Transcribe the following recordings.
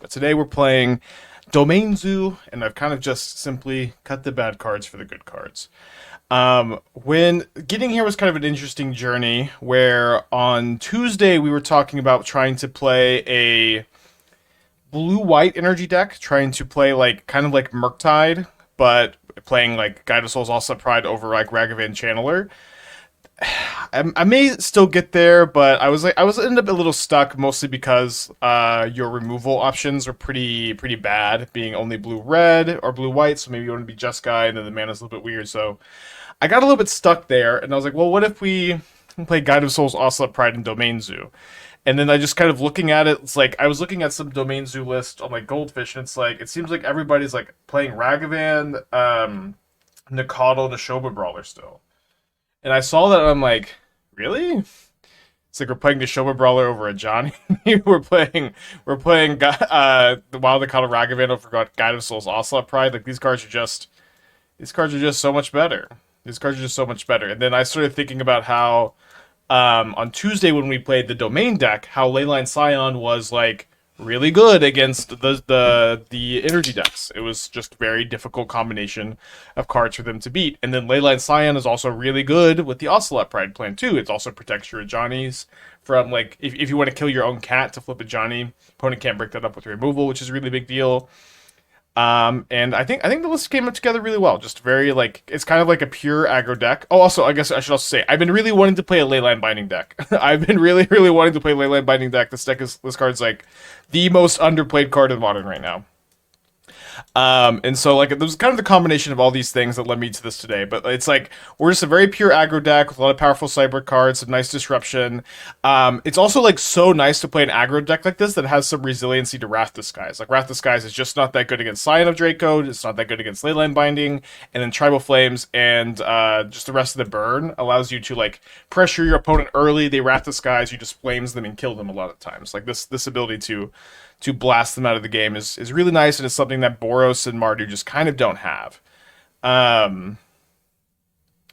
But today we're playing Domain Zoo, and I've kind of just simply cut the bad cards for the good cards. When getting here was kind of an interesting journey, where on Tuesday we were talking about trying to play a blue-white energy deck, trying to play like kind of like Murktide, but playing like Guide of Souls Ocelot Pride over like Ragavan Channeler. I may still get there, but I was ended up a little stuck, mostly because your removal options are pretty bad, being only blue red or blue white. So maybe you want to be Just Guy, and then the mana's a little bit weird. So I got a little bit stuck there, and I was like, well, what if we play Guide of Souls, Ocelot Pride, and Domain Zoo? And then I just kind of looking at it, it's like I was looking at some Domain Zoo list on like Goldfish, and it's like it seems like everybody's like playing Ragavan, Nacatl, and Neshoba Brawler still. And I saw that, and I'm like, really? It's like we're playing the Neshoba Brawler over Ajani. we're playing the Wild Nacatl Ragavan over Guide of Souls Ocelot Pride. Like these cards are just so much better. These cards are just so much better. And then I started thinking about how on Tuesday when we played the Domain deck, how Leyline Scion was like really good against the energy decks. It was just a very difficult combination of cards for them to beat. And then Leyline Scion is also really good with the Ocelot Pride plan too. It also protects your Ajanis from like if you want to kill your own cat to flip a Ajani, opponent can't break that up with removal, which is a really big deal. And I think the list came up together really well. Just very like it's kind of like a pure aggro deck. Oh, also I guess I should also say I've been really wanting to play a Leyline Binding deck. I've been really wanting to play Leyline Binding deck. This card's like the most underplayed card in Modern right now. And so like it was kind of the combination of all these things that led me to this today. But it's like we're just a very pure aggro deck with a lot of powerful cyber cards, some nice disruption. It's also like so nice to play an aggro deck like this that has some resiliency to Wrath Disguise. Like Wrath Disguise is just not that good against Scion of Draco. It's not that good against Leyline Binding, and then Tribal Flames and just the rest of the burn allows you to like pressure your opponent early. They Wrath Disguise, you just flames them and kill them a lot of times. Like this ability to blast them out of the game is really nice, and it's something that Boros and Mardu just kind of don't have.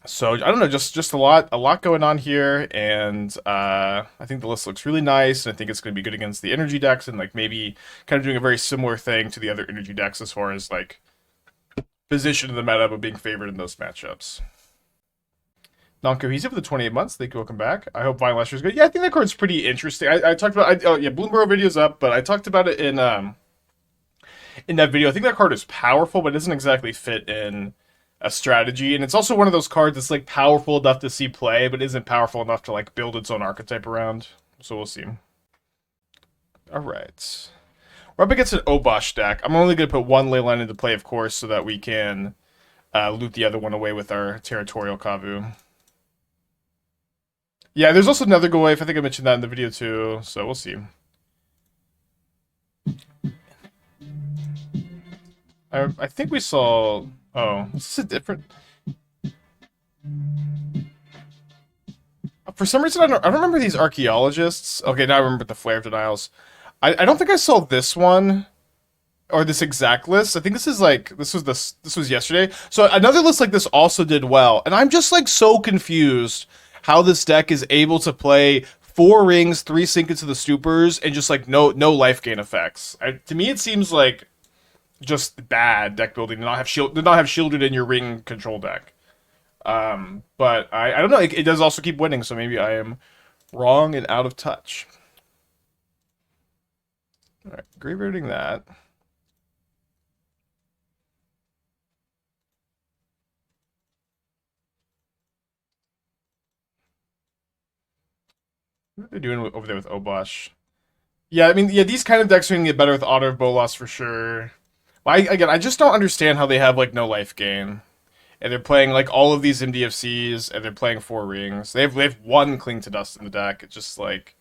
So I don't know, just a lot going on here, and I think the list looks really nice, and I think it's going to be good against the energy decks, and like maybe kind of doing a very similar thing to the other energy decks as far as like position in the meta but being favored in those matchups. Non-cohesive for the 28 months. Thank you. Welcome back. I hope Vine Lasher is good. Yeah, I think that card's pretty interesting. I talked about. Oh yeah, Bloomberg video's up, but I talked about it in that video. I think that card is powerful, but it doesn't exactly fit in a strategy. And it's also one of those cards that's like powerful enough to see play, but isn't powerful enough to like build its own archetype around. So we'll see. All right, we're up against an Obosh deck. I'm only going to put one Leyline into play, of course, so that we can loot the other one away with our Territorial Kavu. Yeah, there's also another go wave. I think I mentioned that in the video too, so we'll see. I think we saw... Oh, this is a different... For some reason, I don't remember these archaeologists. Okay, now I remember the Flare of Denials. I don't think I saw this one, or this exact list. I think this is like... This was yesterday. So another list like this also did well, and I'm just like so confused how this deck is able to play 4 rings, 3 sink into the stupors, and just like no life gain effects. To me, it seems like just bad deck building to not have shielded in your ring control deck. But I don't know. It does also keep winning, so maybe I am wrong and out of touch. All right, graveyarding that. What are they doing over there with Obosh? Yeah, I mean, yeah, these kind of decks are going to get better with Otter of Bolas for sure. Again, I just don't understand how they have, like, no life gain. And they're playing, like, all of these MDFCs, and they're playing 4 rings. They have 1 Cling to Dust in the deck. It's just, like,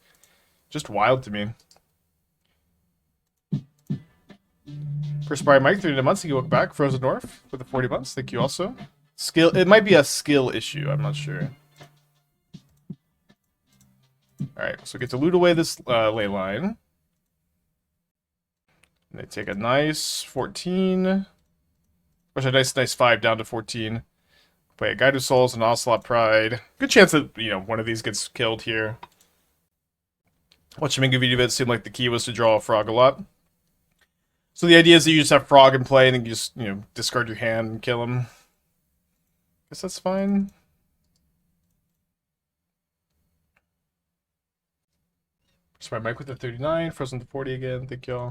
just wild to me. First by Mike, 30 months, you look back. Frozen North with the 40 months. Thank you also. Skill, it might be a skill issue. I'm not sure. Alright, so we get to loot away this Leyline. They take a nice 14. Which a nice 5 down to 14. Play a Guide of Souls and Ocelot Pride. Good chance that, you know, one of these gets killed here. Watching Mingo video, it seemed like the key was to draw a frog a lot. So the idea is that you just have Frog in play and then you just, discard your hand and kill him. Guess that's fine. So my mic with the 39, frozen to 40 again, thank y'all.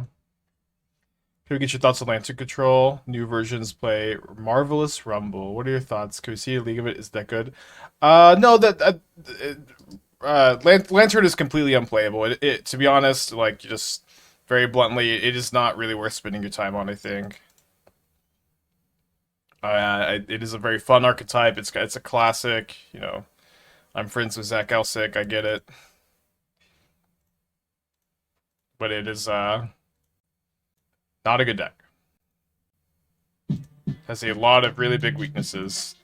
Can we get your thoughts on Lancer Control? New versions play Marvelous Rumble. What are your thoughts? Can we see a league of it? Is that good? No, Lantern is completely unplayable. To be honest, like, just very bluntly, it is not really worth spending your time on, I think. It is a very fun archetype. It's a classic, I'm friends with Zach Elsick, I get it. But it is not a good deck. Has a lot of really big weaknesses.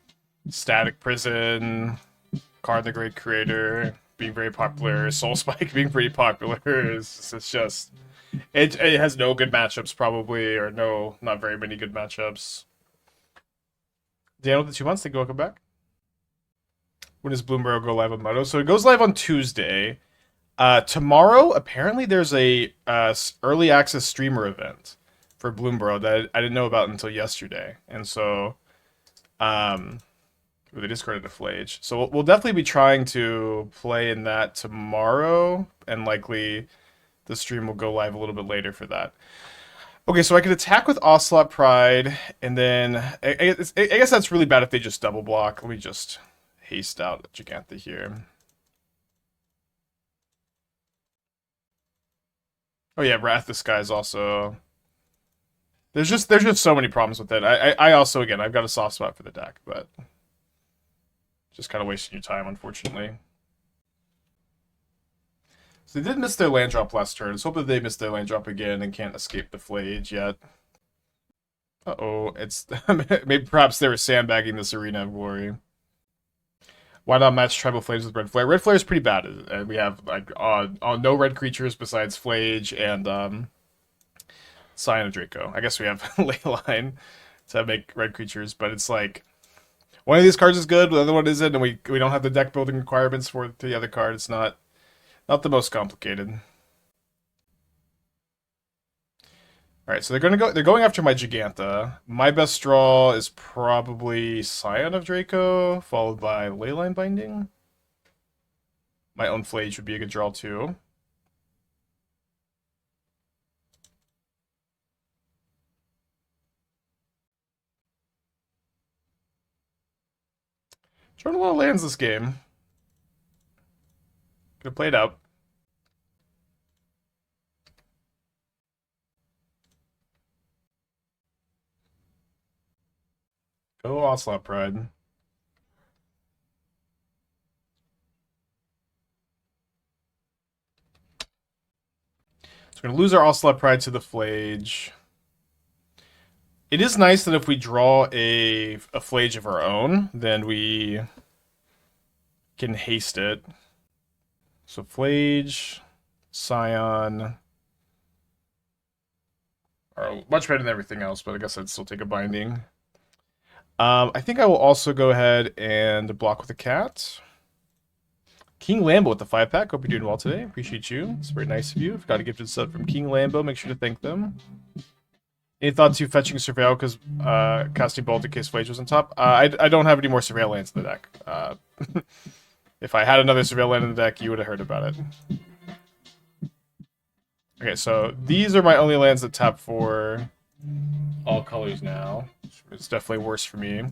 Static Prison, Card the Great Creator being very popular, Soul Spike being pretty popular. It's just it has no good matchups probably, or not very many good matchups. Dan with the 2 months, they welcome back. When does Bloomberg go live on Moto? So it goes live on Tuesday. Tomorrow, apparently there's a early access streamer event for Bloomberg that I didn't know about until yesterday. And so they discarded a Phlage. So we'll definitely be trying to play in that tomorrow, and likely the stream will go live a little bit later for that. Okay, so I could attack with Ocelot Pride, and then I guess that's really bad if they just double block. Let me just haste out Jegantha here. Oh yeah, Wrath the Sky is also. There's just so many problems with it. I also, again, I've got a soft spot for the deck, but just kind of wasting your time, unfortunately. So they did miss their land drop last turn. Let's hope that they miss their land drop again and can't escape the Phlage yet. Uh-oh, it's maybe perhaps they were sandbagging this Arena of Glory. Why not match Tribal Flames with Red Flare? Red Flare is pretty bad. We have like no red creatures besides Phlage and Scion of Draco. I guess we have Leyline to make red creatures, but it's like one of these cards is good, the other one isn't, and we don't have the deck building requirements for the other card. It's not the most complicated. All right, so they're going after my Jegantha. My best draw is probably Scion of Draco, followed by Leyline Binding. My own Phlage would be a good draw too. Drawing a lot of lands this game. Gonna play it out. Go Ocelot Pride. So we're gonna lose our Ocelot Pride to the Phlage. It is nice that if we draw a Phlage of our own, then we can haste it. So Phlage, Scion are much better than everything else, but I guess I'd still take a Binding. I think I will also go ahead and block with a cat. King Lambo with the 5-pack. Hope you're doing well today. Appreciate you. It's very nice of you. If you got a gifted sub from King Lambo, make sure to thank them. Any thoughts you fetching Surveil because casting Bolt in case Phlage was on top? I don't have any more Surveil lands in the deck. If I had another Surveil land in the deck, you would have heard about it. Okay, so these are my only lands that tap for all colors now. It's definitely worse for me.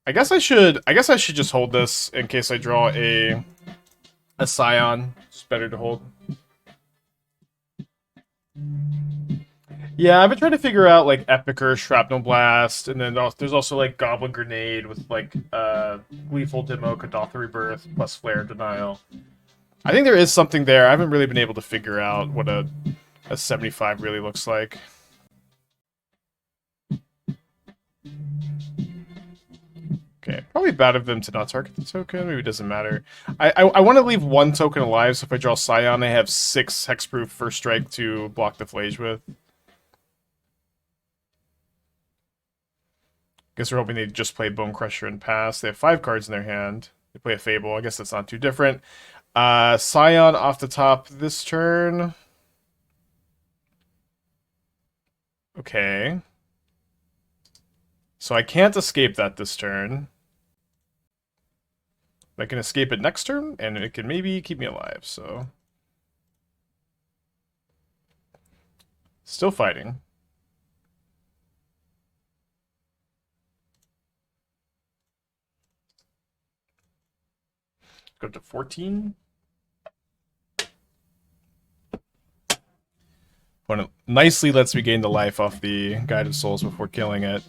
I guess I should just hold this in case I draw a Scion. It's better to hold. Yeah, I've been trying to figure out like Epicer, Shrapnel Blast, and then there's also like Goblin Grenade with like Gleeful Demo, Indatha Rebirth, plus Flare Denial. I think there is something there. I haven't really been able to figure out what a 75 really looks like. Okay, probably bad of them to not target the token. Maybe it doesn't matter. I want to leave one token alive, so if I draw Scion, I have 6 hexproof first strike to block the Phlage with. Guess we're hoping they just play Bone Crusher and pass. They have 5 cards in their hand. They play a Fable. I guess that's not too different. Scion off the top this turn. Okay. So I can't escape that this turn. I can escape it next turn, and it can maybe keep me alive, so... Still fighting. Go up to 14. Opponent nicely lets me gain the life off the Guide of Souls before killing it.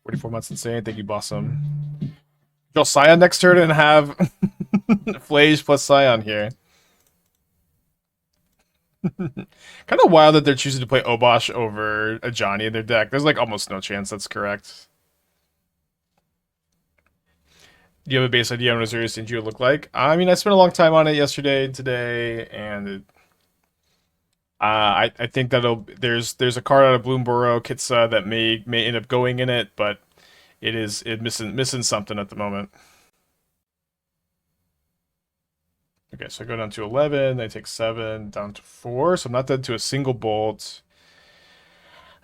44 months insane. Thank you, Bossum. Draw Scion next turn and have Phlage plus Scion here. Kind of wild that they're choosing to play Obosh over Ajani in their deck. There's like almost no chance that's correct. Do you have a base idea on what Azurius and Geo look like? I mean, I spent a long time on it yesterday and today, and I think that'll there's a card out of Bloomborough Kitsa that may end up going in it, but it missing something at the moment. Okay, so I go down to 11, I take 7, down to 4, so I'm not dead to a single bolt.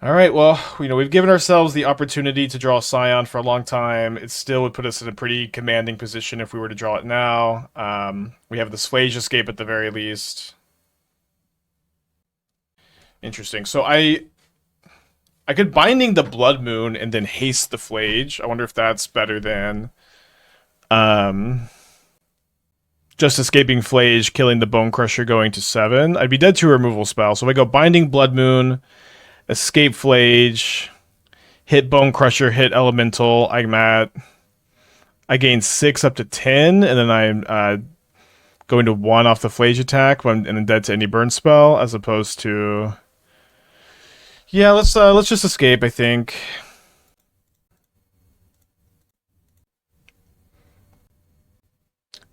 Alright, well, we've given ourselves the opportunity to draw a Scion for a long time. It still would put us in a pretty commanding position if we were to draw it now. We have the Phlage escape at the very least. Interesting. So I could Binding the Blood Moon and then haste the Phlage. I wonder if that's better than... just escaping Phlage, killing the Bone Crusher, going to 7. I'd be dead to a removal spell. So if I go Binding Blood Moon, escape Phlage, hit Bone Crusher, hit Elemental, I gain 6 up to 10, and then I'm going to 1 off the Phlage attack, and then dead to any burn spell, as opposed to... Yeah, let's just escape, I think.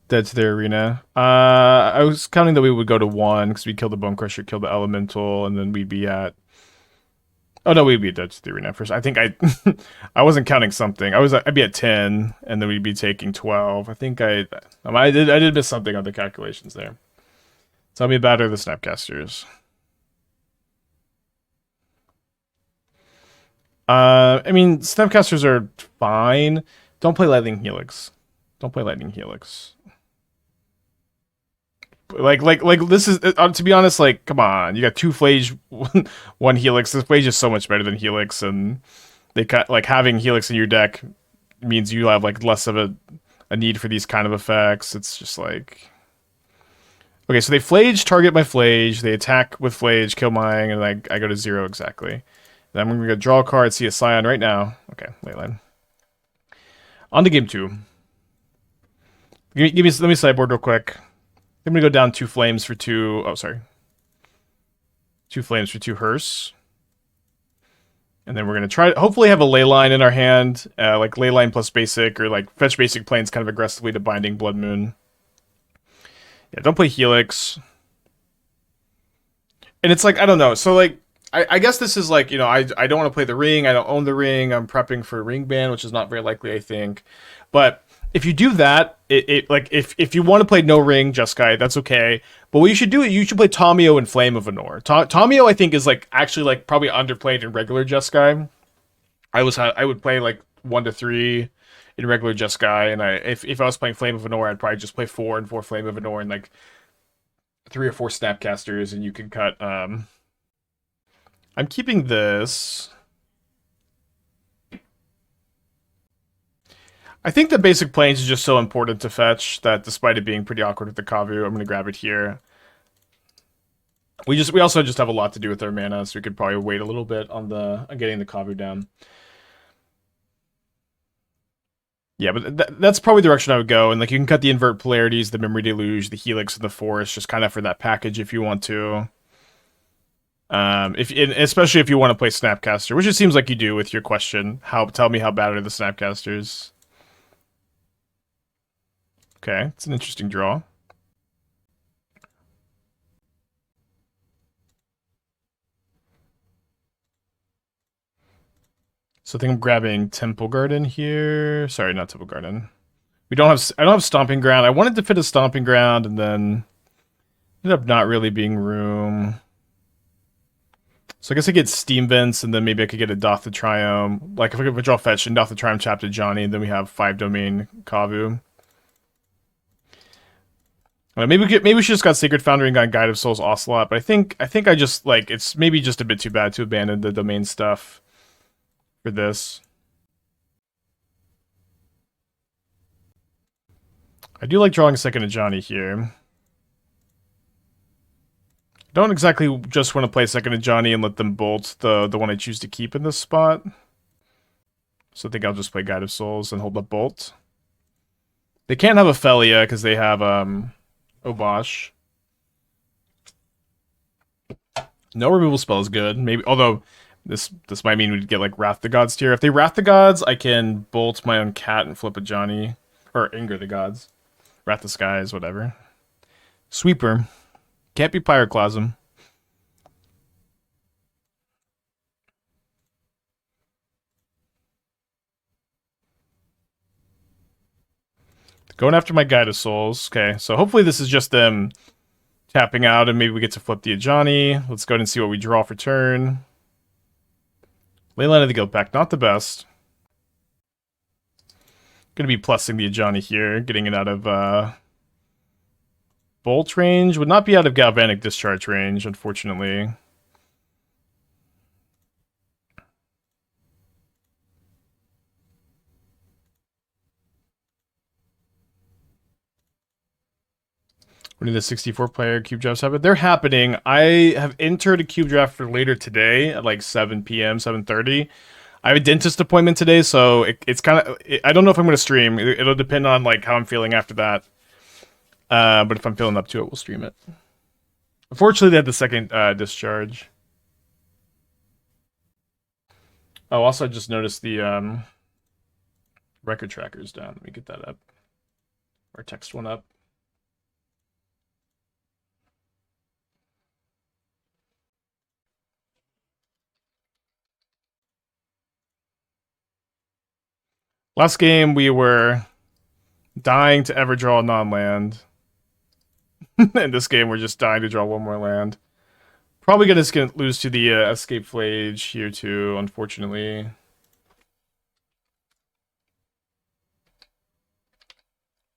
Dead to their arena. I was counting that we would go to 1 because we kill the Bone Crusher, kill the Elemental, and then we'd be at... Oh no, we'd be dead to the arena first. I think I wasn't counting something. I'd be at 10, and then we'd be taking 12. I think I did miss something on the calculations there. Tell me about the Snapcasters. I mean, Snapcasters are fine. Don't play Lightning Helix. Don't play Lightning Helix. Like this is, to be honest, like, come on. You got 2 Phlage, 1 Helix. This Phlage is so much better than Helix, and they cut, like, having Helix in your deck means you have, like, less of a need for these kind of effects. It's just like... Okay, so they Phlage, target my Phlage, they attack with Phlage, kill mine, and I go to 0 exactly. Then I'm gonna draw a card, see a Scion right now. Okay, Leyline. On to game 2. Let me sideboard real quick. I'm gonna go down 2 flames for 2. Oh, sorry. 2 flames for 2 hearse. And then we're gonna try hopefully have a Leyline in our hand, like Leyline plus basic, or like fetch basic planes kind of aggressively to Binding Blood Moon. Yeah, don't play Helix. And it's like, I don't know. So like, I guess this is like, I don't want to play the ring. I don't own the ring. I'm prepping for a ring ban, which is not very likely, I think. But if you do that, like if you want to play no ring, Jeskai, that's okay. But what you should do, you should play Tomio and Flame of Anor. Tomio, I think, is like actually like probably underplayed in regular Jeskai. I would play like 1 to 3 in regular Jeskai, and if I was playing Flame of Anor, I'd probably just play 4 and 4 Flame of Anor and like 3 or 4 Snapcasters, and you can cut. I'm keeping this. I think the basic planes is just so important to fetch that despite it being pretty awkward with the Kavu, I'm going to grab it here. We also just have a lot to do with our mana, so we could probably wait a little bit on getting the Kavu down. Yeah, but that's probably the direction I would go. And like you can cut the invert polarities, the memory deluge, the helix, and the forest, just kind of for that package if you want to. Especially if you want to play Snapcaster, which it seems like you do with your question. Tell me how bad are the Snapcasters? Okay, it's an interesting draw. So I think I'm grabbing Temple Garden here. Sorry, not Temple Garden. I don't have Stomping Ground. I wanted to fit a Stomping Ground and then ended up not really being room. So I guess I get Steam Vents, and then maybe I could get Indatha Triome. Like, if I could draw fetch Indatha Triome, tap to Ajani, and then we have 5 domain Kavu. Maybe we should just got Sacred Foundry and got Guide of Souls Ocelot, but I think I just, like, it's maybe just a bit too bad to abandon the domain stuff for this. I do like drawing a second Ajani here. Don't exactly just want to play second Ajani and let them bolt the one I choose to keep in this spot. So I think I'll just play Guide of Souls and hold up bolt. They can't have Ophelia because they have Obosh. No removal spell is good. Maybe, although this might mean we'd get like Wrath the Gods tier. If they Wrath the Gods, I can bolt my own cat and flip Ajani, or Anger the Gods, Wrath the Skies, whatever. Sweeper. Can't be Pyroclasm. Going after my Guide of Souls. Okay, so hopefully this is just them tapping out, and maybe we get to flip the Ajani. Let's go ahead and see what we draw for turn. Leyline of the Guildpact, not the best. Gonna be plussing the Ajani here, getting it out of bolt range. Would not be out of Galvanic Discharge range, unfortunately. When did the 64-player cube drafts happen? They're happening. I have entered a cube draft for later today at like 7 p.m., 7:30. I have a dentist appointment today, so it's kind of... I don't know if I'm going to stream. It'll depend on like how I'm feeling after that. But if I'm feeling up to it, we'll stream it. Unfortunately, they had the second discharge. Oh, also I just noticed the record tracker's down. Let me get that up. Or text one up. Last game, we were dying to ever draw a non-land. In this game, we're just dying to draw one more land. Probably gonna lose to the Escape Phlage here too, unfortunately.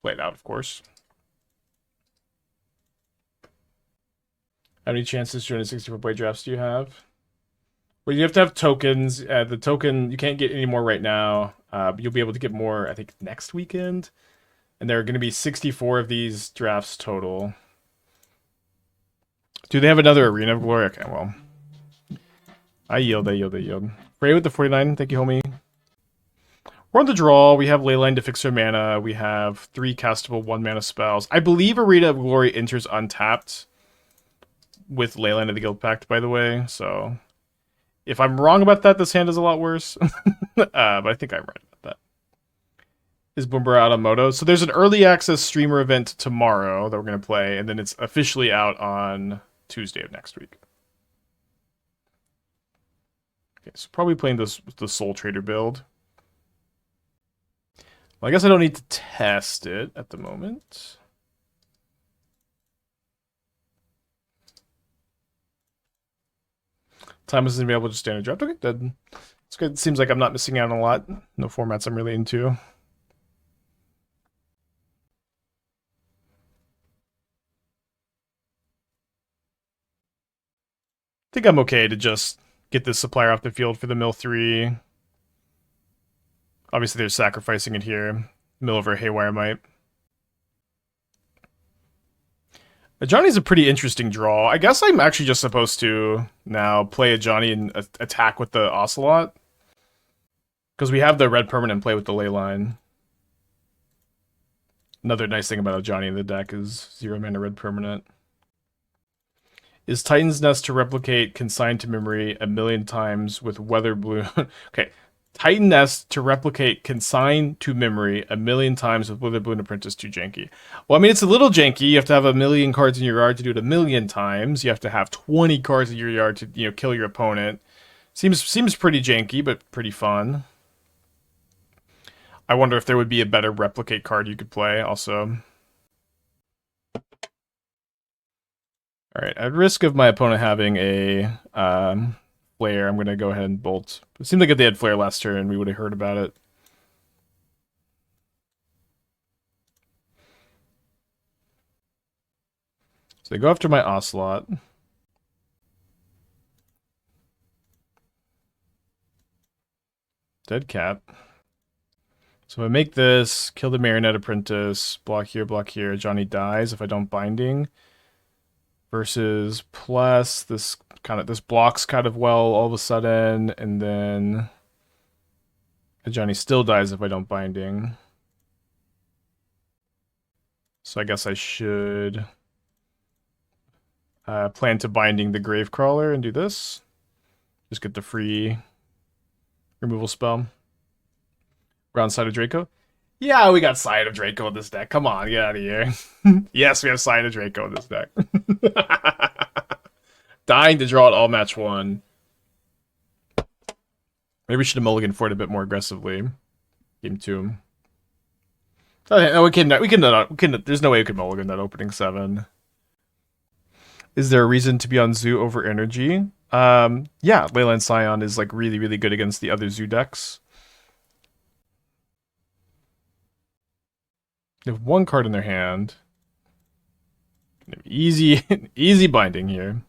Play it out, of course. How many chances during 64-play drafts do you have? Well, you have to have tokens. The token, you can't get any more right now. You'll be able to get more, I think, next weekend. And there are going to be 64 of these drafts total. Do they have another Arena of Glory? Okay, well. I yield. Pray with the 49. Thank you, homie. We're on the draw. We have Leyline to fix our mana. We have 3 castable 1-mana spells. I believe Arena of Glory enters untapped with Leyline of the Guildpact, by the way. So, if I'm wrong about that, this hand is a lot worse. But I think I'm right about that. Is Boomer out on Moto? So there's an early access streamer event tomorrow that we're going to play, and then it's officially out on Tuesday of next week. Okay, so probably playing the Soul Trader build. Well, I guess I don't need to test it at the moment. Time isn't available to standard draft. Okay, then it's good. It seems like I'm not missing out on a lot. No formats I'm really into. I think I'm okay to just get this supplier off the field for the mill 3. Obviously, they're sacrificing it here. Mill over Haywire Might. Ajani's a pretty interesting draw. I guess I'm actually just supposed to now play Ajani and attack with the Ocelot. Because we have the red permanent play with the Leyline. Another nice thing about Ajani in the deck is 0-mana red permanent. Is Titan's Nest to replicate Consign to Memory a million times with Weather Bloom? Okay. Titan Nest to replicate Consign to Memory a million times with Weather Bloom Apprentice too janky. Well, I mean, it's a little janky. You have to have a million cards in your yard to do it a million times. You have to have 20 cards in your yard to, kill your opponent. Seems pretty janky, but pretty fun. I wonder if there would be a better replicate card you could play also. Alright, at risk of my opponent having a Flare, I'm going to go ahead and bolt. It seemed like if they had Flare last turn, we would have heard about it. So they go after my Ocelot. Dead cat. So if I make this, kill the Marionette Apprentice, block here, Ajani dies if I don't Binding. Versus plus this blocks kind of well all of a sudden, and then Ajani still dies if I don't Binding. So I guess I should plan to Binding the Gravecrawler and do this. Just get the free removal spell. Around Scion of Draco. Yeah, we got Scion of Draco in this deck. Come on, get out of here. Yes, we have Scion of Draco in this deck. Dying to draw it all match 1. Maybe we should have mulliganed for it a bit more aggressively. Game 2. Oh, no, we can. There's no way we could mulligan that opening 7. Is there a reason to be on Zoo over Energy? Yeah, Leyline Scion is like really, really good against the other Zoo decks. They have 1 card in their hand. Easy, easy Binding here.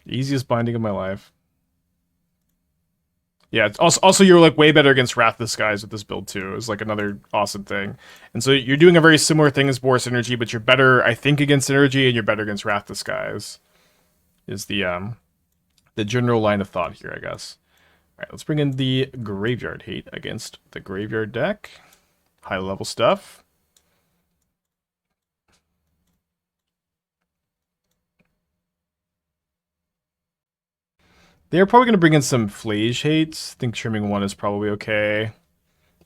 Easiest Binding of my life. Yeah, it's also you're like way better against Wrath of the Skies with this build too. Is like another awesome thing. And so you're doing a very similar thing as Boros Energy, but you're better, I think, against Energy, and you're better against Wrath of the Skies. Is the general line of thought here, I guess. All right, let's bring in the Graveyard Hate against the Graveyard deck. High level stuff. They're probably going to bring in some Phlage hates. I think trimming 1 is probably okay.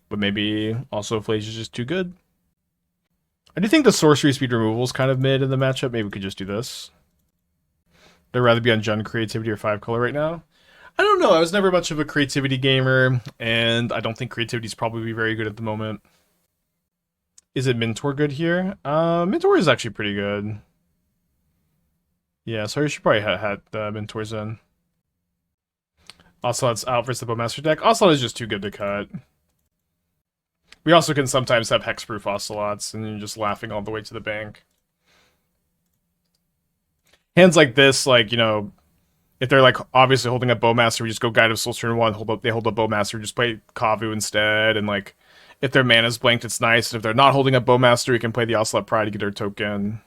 But maybe also Phlage is just too good. I do think the sorcery speed removal is kind of mid in the matchup. Maybe we could just do this. I'd rather be on Jund Creativity or 5 color right now. I don't know. I was never much of a creativity gamer, and I don't think creativity is probably very good at the moment. Is it Mentor good here? Mentor is actually pretty good. Yeah, so I should probably had Mentors in. Ocelot's out versus the Bowmaster deck. Ocelot is just too good to cut. We also can sometimes have hexproof Ocelots, and you're just laughing all the way to the bank. Hands like this, like, you know, if they're like obviously holding up Bowmaster, we just go Guide of Souls turn 1, they hold up Bowmaster, we just play Kavu instead, and like, if their mana's blanked, it's nice. And if they're not holding up Bowmaster, we can play the Ocelot Pride to get our token.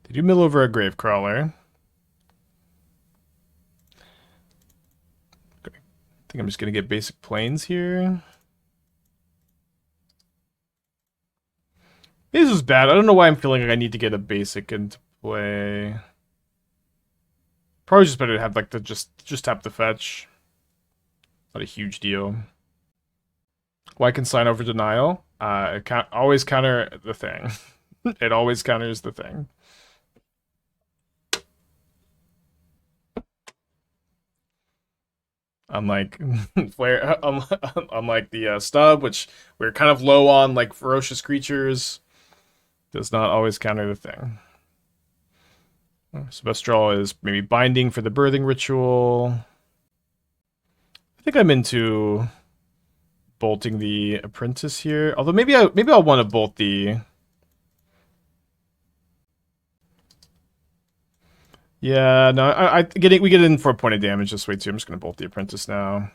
They do mill over a Gravecrawler. Okay. I think I'm just going to get basic planes here. Maybe this is bad. I don't know why I'm feeling like I need to get a basic into play. Probably just better to have like the just tap the fetch. Not a huge deal. Why Consign over Denial? It can't always counter the thing. It always counters the thing. Unlike Flare, unlike the Stub, which we're kind of low on, like ferocious creatures, does not always counter the thing. So best draw is maybe Binding for the Birthing Ritual. I think I'm into bolting the Apprentice here. Although maybe I'll want to bolt the. Yeah, no, we get in for a point of damage this way too. I'm just gonna bolt the Apprentice now.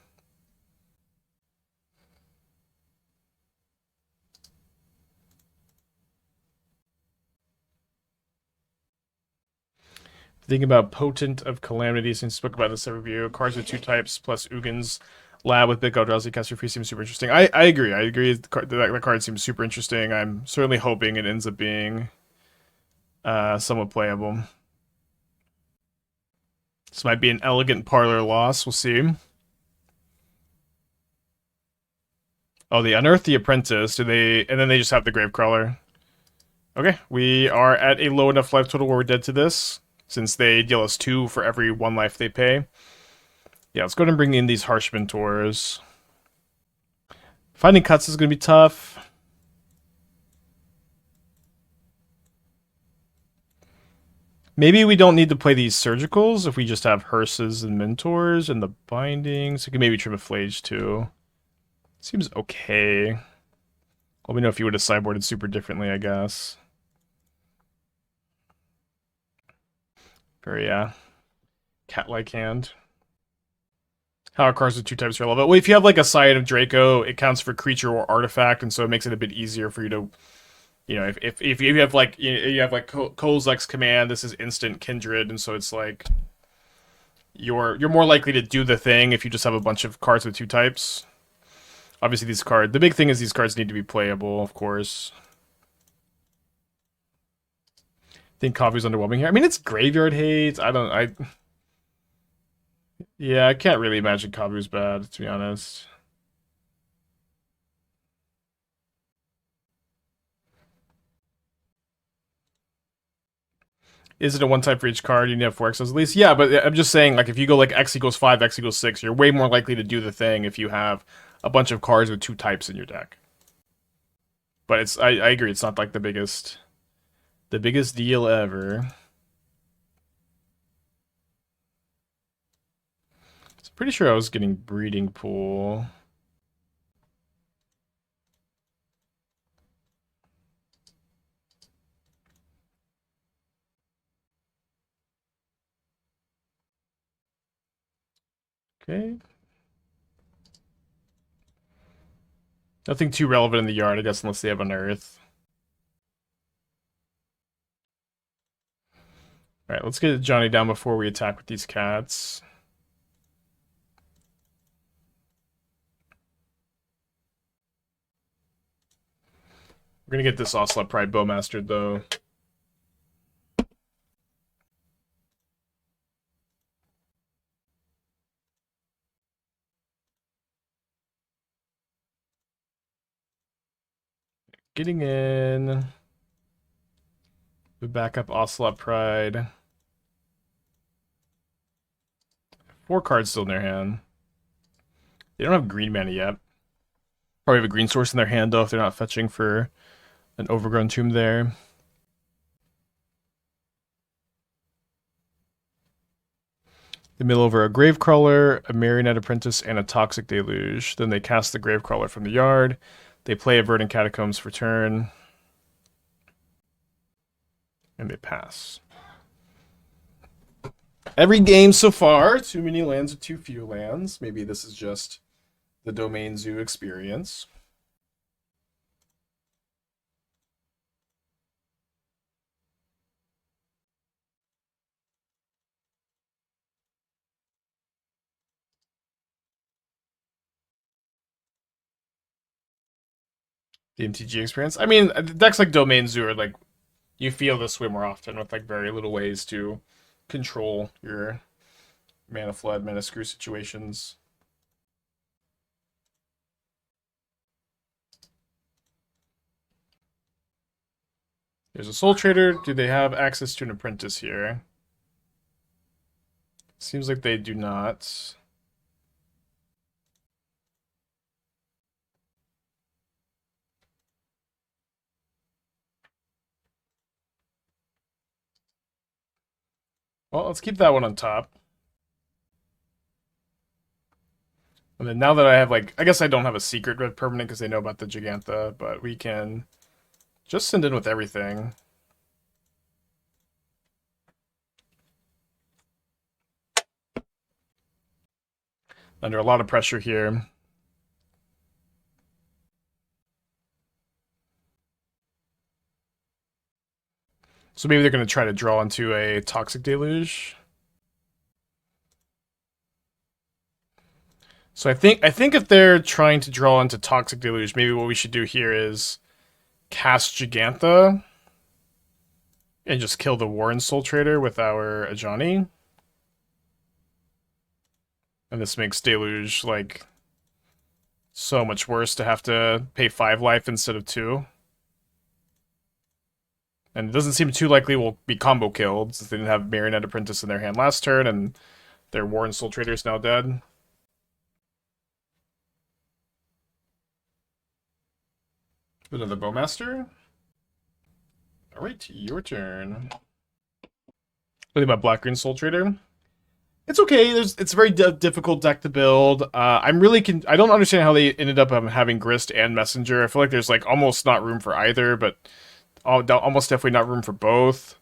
Thinking about Potent of Calamity, since we spoke about this every review. Cards with 2 types plus Ugin's Lab with Big Eldrazi Caster Free seems super interesting. I agree. I agree. The card seems super interesting. I'm certainly hoping it ends up being somewhat playable. This might be an Elegant Parlor loss. We'll see. Oh, they unearth the Apprentice. And then they just have the Gravecrawler. Okay, we are at a low enough life total where we're dead to this, since they deal us 2 for every 1 life they pay. Yeah, let's go ahead and bring in these Harsh Mentors. Finding cuts is going to be tough. Maybe we don't need to play these surgicals if we just have hearses and mentors and the bindings. We can maybe trim a Phlage too. Seems okay. Let me know if you would have sideboarded super differently, I guess. Very, cat-like hand. How are cards with 2 types relevant? Well, if you have like a Scion of Draco, it counts for creature or artifact, and so it makes it a bit easier for you to, you know, if you have like you have like Kozilek's command, this is instant kindred, and so it's like you're more likely to do the thing if you just have a bunch of cards with 2 types. Obviously, the big thing is these cards need to be playable, of course. I think Kavu's underwhelming here. I mean, it's graveyard hate. Yeah, I can't really imagine Kavu's bad, to be honest. Is it a 1 type for each card? You need to have 4 X's at least? Yeah, but I'm just saying, like, if you go like X equals 5, X equals 6, you're way more likely to do the thing if you have a bunch of cards with 2 types in your deck. But I agree, it's not like the biggest deal ever. So pretty sure I was getting Breeding Pool. Okay. Nothing too relevant in the yard, I guess, unless they have an Earth. Alright, let's get Ajani down before we attack with these cats. We're gonna get this Ocelot Pride Bowmastered, though. Getting in. We back up Ocelot Pride. 4 cards still in their hand. They don't have green mana yet. Probably have a green source in their hand, though, if they're not fetching for an overgrown tomb there. They mill over a Gravecrawler, a Marionette Apprentice, and a Toxic Deluge. Then they cast the Gravecrawler from the yard. They play a Verdant Catacombs for turn. And they pass. Every game so far, too many lands or too few lands. Maybe this is just the Domain Zoo experience. The MTG experience. I mean, decks like Domain Zoo are like, you feel this way more often with like very little ways to control your mana flood, mana screw situations. There's a Soul Trader. Do they have access to an Apprentice here? Seems like they do not. Well, let's keep that one on top. And then now that I have, like, I guess I don't have a secret red permanent because they know about the Jegantha, but we can just send in with everything. Under a lot of pressure here. So maybe they're going to try to draw into a Toxic Deluge. So I think if they're trying to draw into Toxic Deluge, maybe what we should do here is cast Jegantha and just kill the Warren Soul Trader with our Ajani. And this makes Deluge, like, so much worse to have to pay 5 life instead of 2. And it doesn't seem too likely we'll be combo killed, since they didn't have Marionette Apprentice in their hand last turn, and their Warren Soul Trader is now dead. Another Bowmaster. Alright, your turn. What about Black Green Soul Trader? It's okay. It's a very difficult deck to build. I don't understand how they ended up having Grist and Messenger. I feel like there's like almost not room for either, but almost definitely not room for both.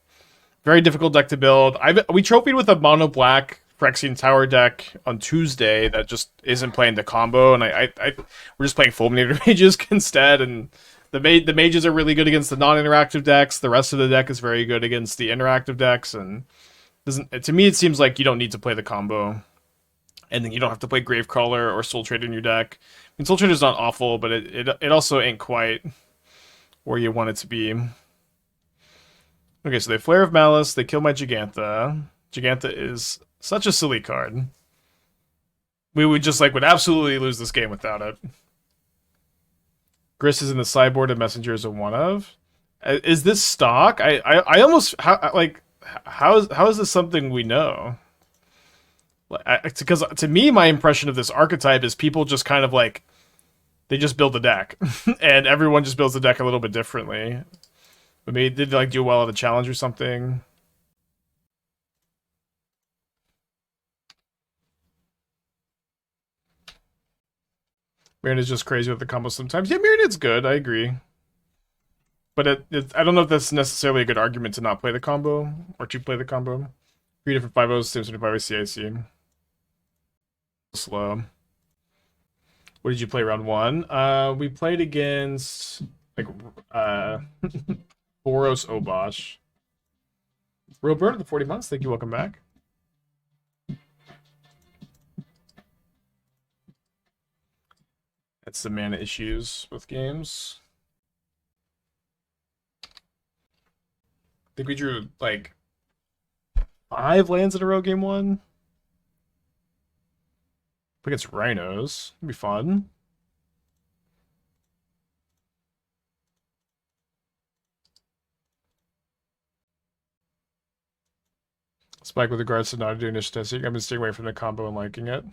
Very difficult deck to build. We trophied with a mono black Phyrexian Tower deck on Tuesday that just isn't playing the combo, and we're just playing Fulminator Mages instead, and the mages are really good against the non-interactive decks. The rest of the deck is very good against the interactive decks, and doesn't to me it seems like you don't need to play the combo, and then you don't have to play Gravecrawler or Soul Trader in your deck. I mean, Soul Trader's not awful, but it also ain't quite where you want it to be. Okay, so they Flare of Malice, they kill my Jegantha. Jegantha is such a silly card. We would just would absolutely lose this game without it. Grist is in the sideboard and Messenger is a one of. Is this stock? I almost how is this something we know? Because to me, my impression of this archetype is people just kind of they just build the deck, and everyone just builds the deck a little bit differently. But maybe did they do well at the challenge or something? Myriad's just crazy with the combo sometimes. Yeah, Myriad's good. I agree. But I don't know if that's necessarily a good argument to not play the combo or to play the combo. 3 different 5-0s, same 75 CIC. Slow. What did you play round 1? We played against Boros Obosh. Real Bird of the 40 months. Thank you. Welcome back. That's some mana issues with games. I think we drew 5 lands in a row game 1. Against Rhinos. It'd be fun. Spike with regards to not doing initial testing. I've been staying away from the combo and liking it.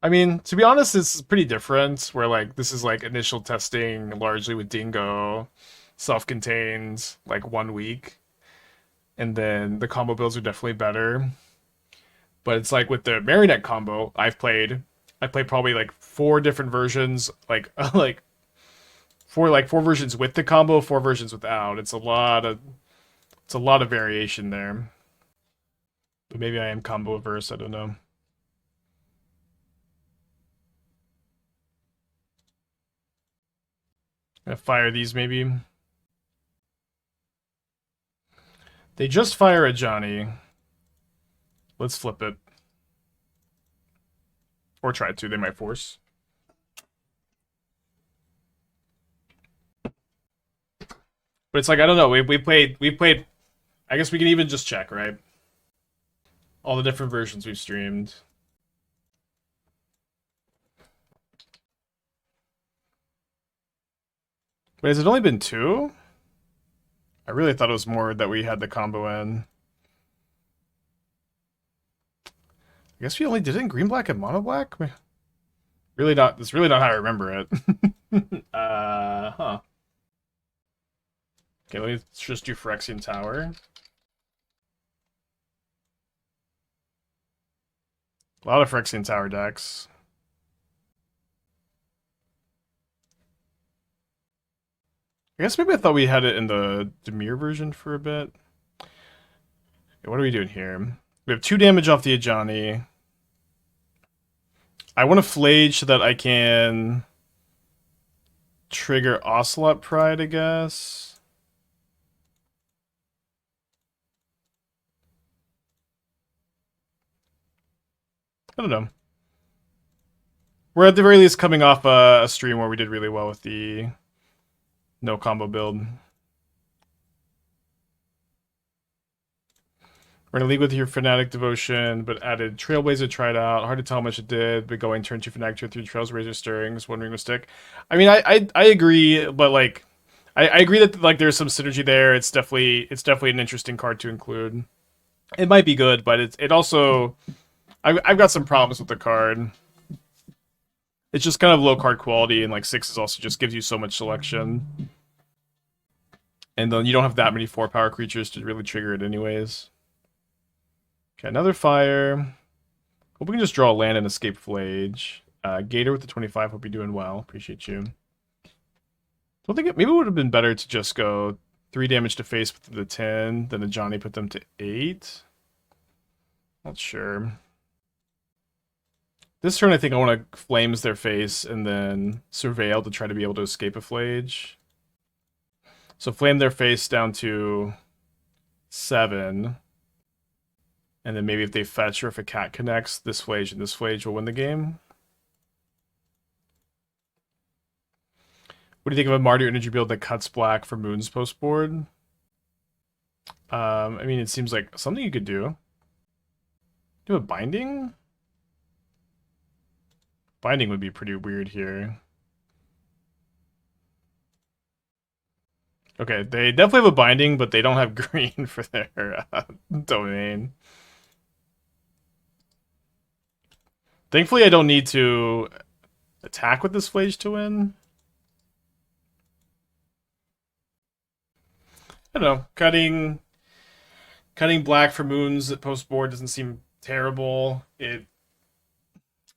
I mean, to be honest, it's pretty different, where this is initial testing largely with Dingo, self-contained, 1 week. And then the combo builds are definitely better. But it's with the Marionette combo, I played probably 4 different versions, four versions with the combo, 4 versions without. It's a lot of variation there. But maybe I am combo averse, I don't know. Gonna fire these maybe. They just fire Ajani. Let's flip it. Or try to, they might force. But it's I don't know, we played, I guess we can even just check, right? All the different versions we've streamed. Wait, has it only been 2? I really thought it was more that we had the combo in. I guess we only did it in green, black, and mono black? Really not, that's really not how I remember it. Huh. Okay, let me just do Phyrexian Tower. A lot of Phyrexian Tower decks. I guess maybe I thought we had it in the Dimir version for a bit. Okay, what are we doing here? We have 2 damage off the Ajani. I want to Phlage so that I can trigger Ocelot Pride, I guess. I don't know. We're at the very least coming off a stream where we did really well with the no combo build. We're in a league with your Fanatic Devotion, but added Trailblazer, tried out. Hard to tell how much it did, but going turn 2 Fanatic, turn 3 Trails, Razor Stirrings, One Ring with Stick. I mean, I agree, but I agree that there's some synergy there. It's definitely an interesting card to include. It might be good, but it also I've got some problems with the card. It's just kind of low card quality, and 6 also just gives you so much selection. And then you don't have that many 4-power creatures to really trigger it anyways. Okay, another fire. Hope we can just draw a land and escape Phlage. Gator with the 25. Hope you're doing well. Appreciate you. Don't think maybe it would have been better to just go 3 damage to face with the 10, then Ajani put them to 8. Not sure. This turn, I think I want to Flames their face and then Surveil to try to be able to escape a Phlage. So Flame their face down to 7. And then maybe if they fetch or if a cat connects, this Phlage and this Phlage will win the game. What do you think of a Mardu energy build that cuts black for Moon's post board? I mean, it seems like something you could do. Do a binding? Binding would be pretty weird here. Okay, they definitely have a binding, but they don't have green for their domain. Thankfully, I don't need to attack with this Phlage to win. I don't know. Cutting black for Moons at post board doesn't seem terrible. It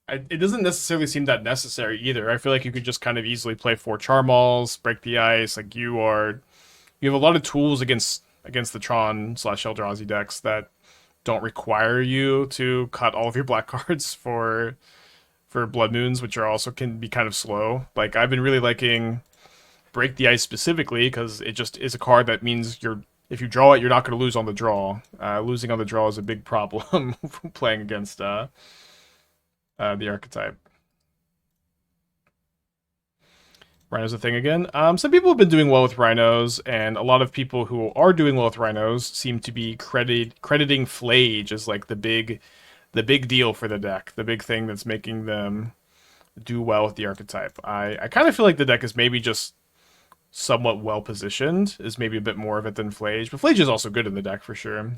doesn't necessarily seem that necessary either. I feel like you could just kind of easily play 4 Charmals, break the ice. Like you have a lot of tools against the Tron/Eldrazi decks that don't require you to cut all of your black cards for Blood Moons, which are also can be kind of slow. Like I've been really liking Break the Ice specifically because it just is a card that means if you draw it, you're not going to lose on the draw. Losing on the draw is a big problem playing against the archetype. Rhino's a thing again. Some people have been doing well with Rhinos, and a lot of people who are doing well with Rhinos seem to be crediting Phlage as like the big deal for the deck, the big thing that's making them do well with the archetype. I kind of feel like the deck is maybe just somewhat well positioned, is maybe a bit more of it than Phlage, but Phlage is also good in the deck for sure.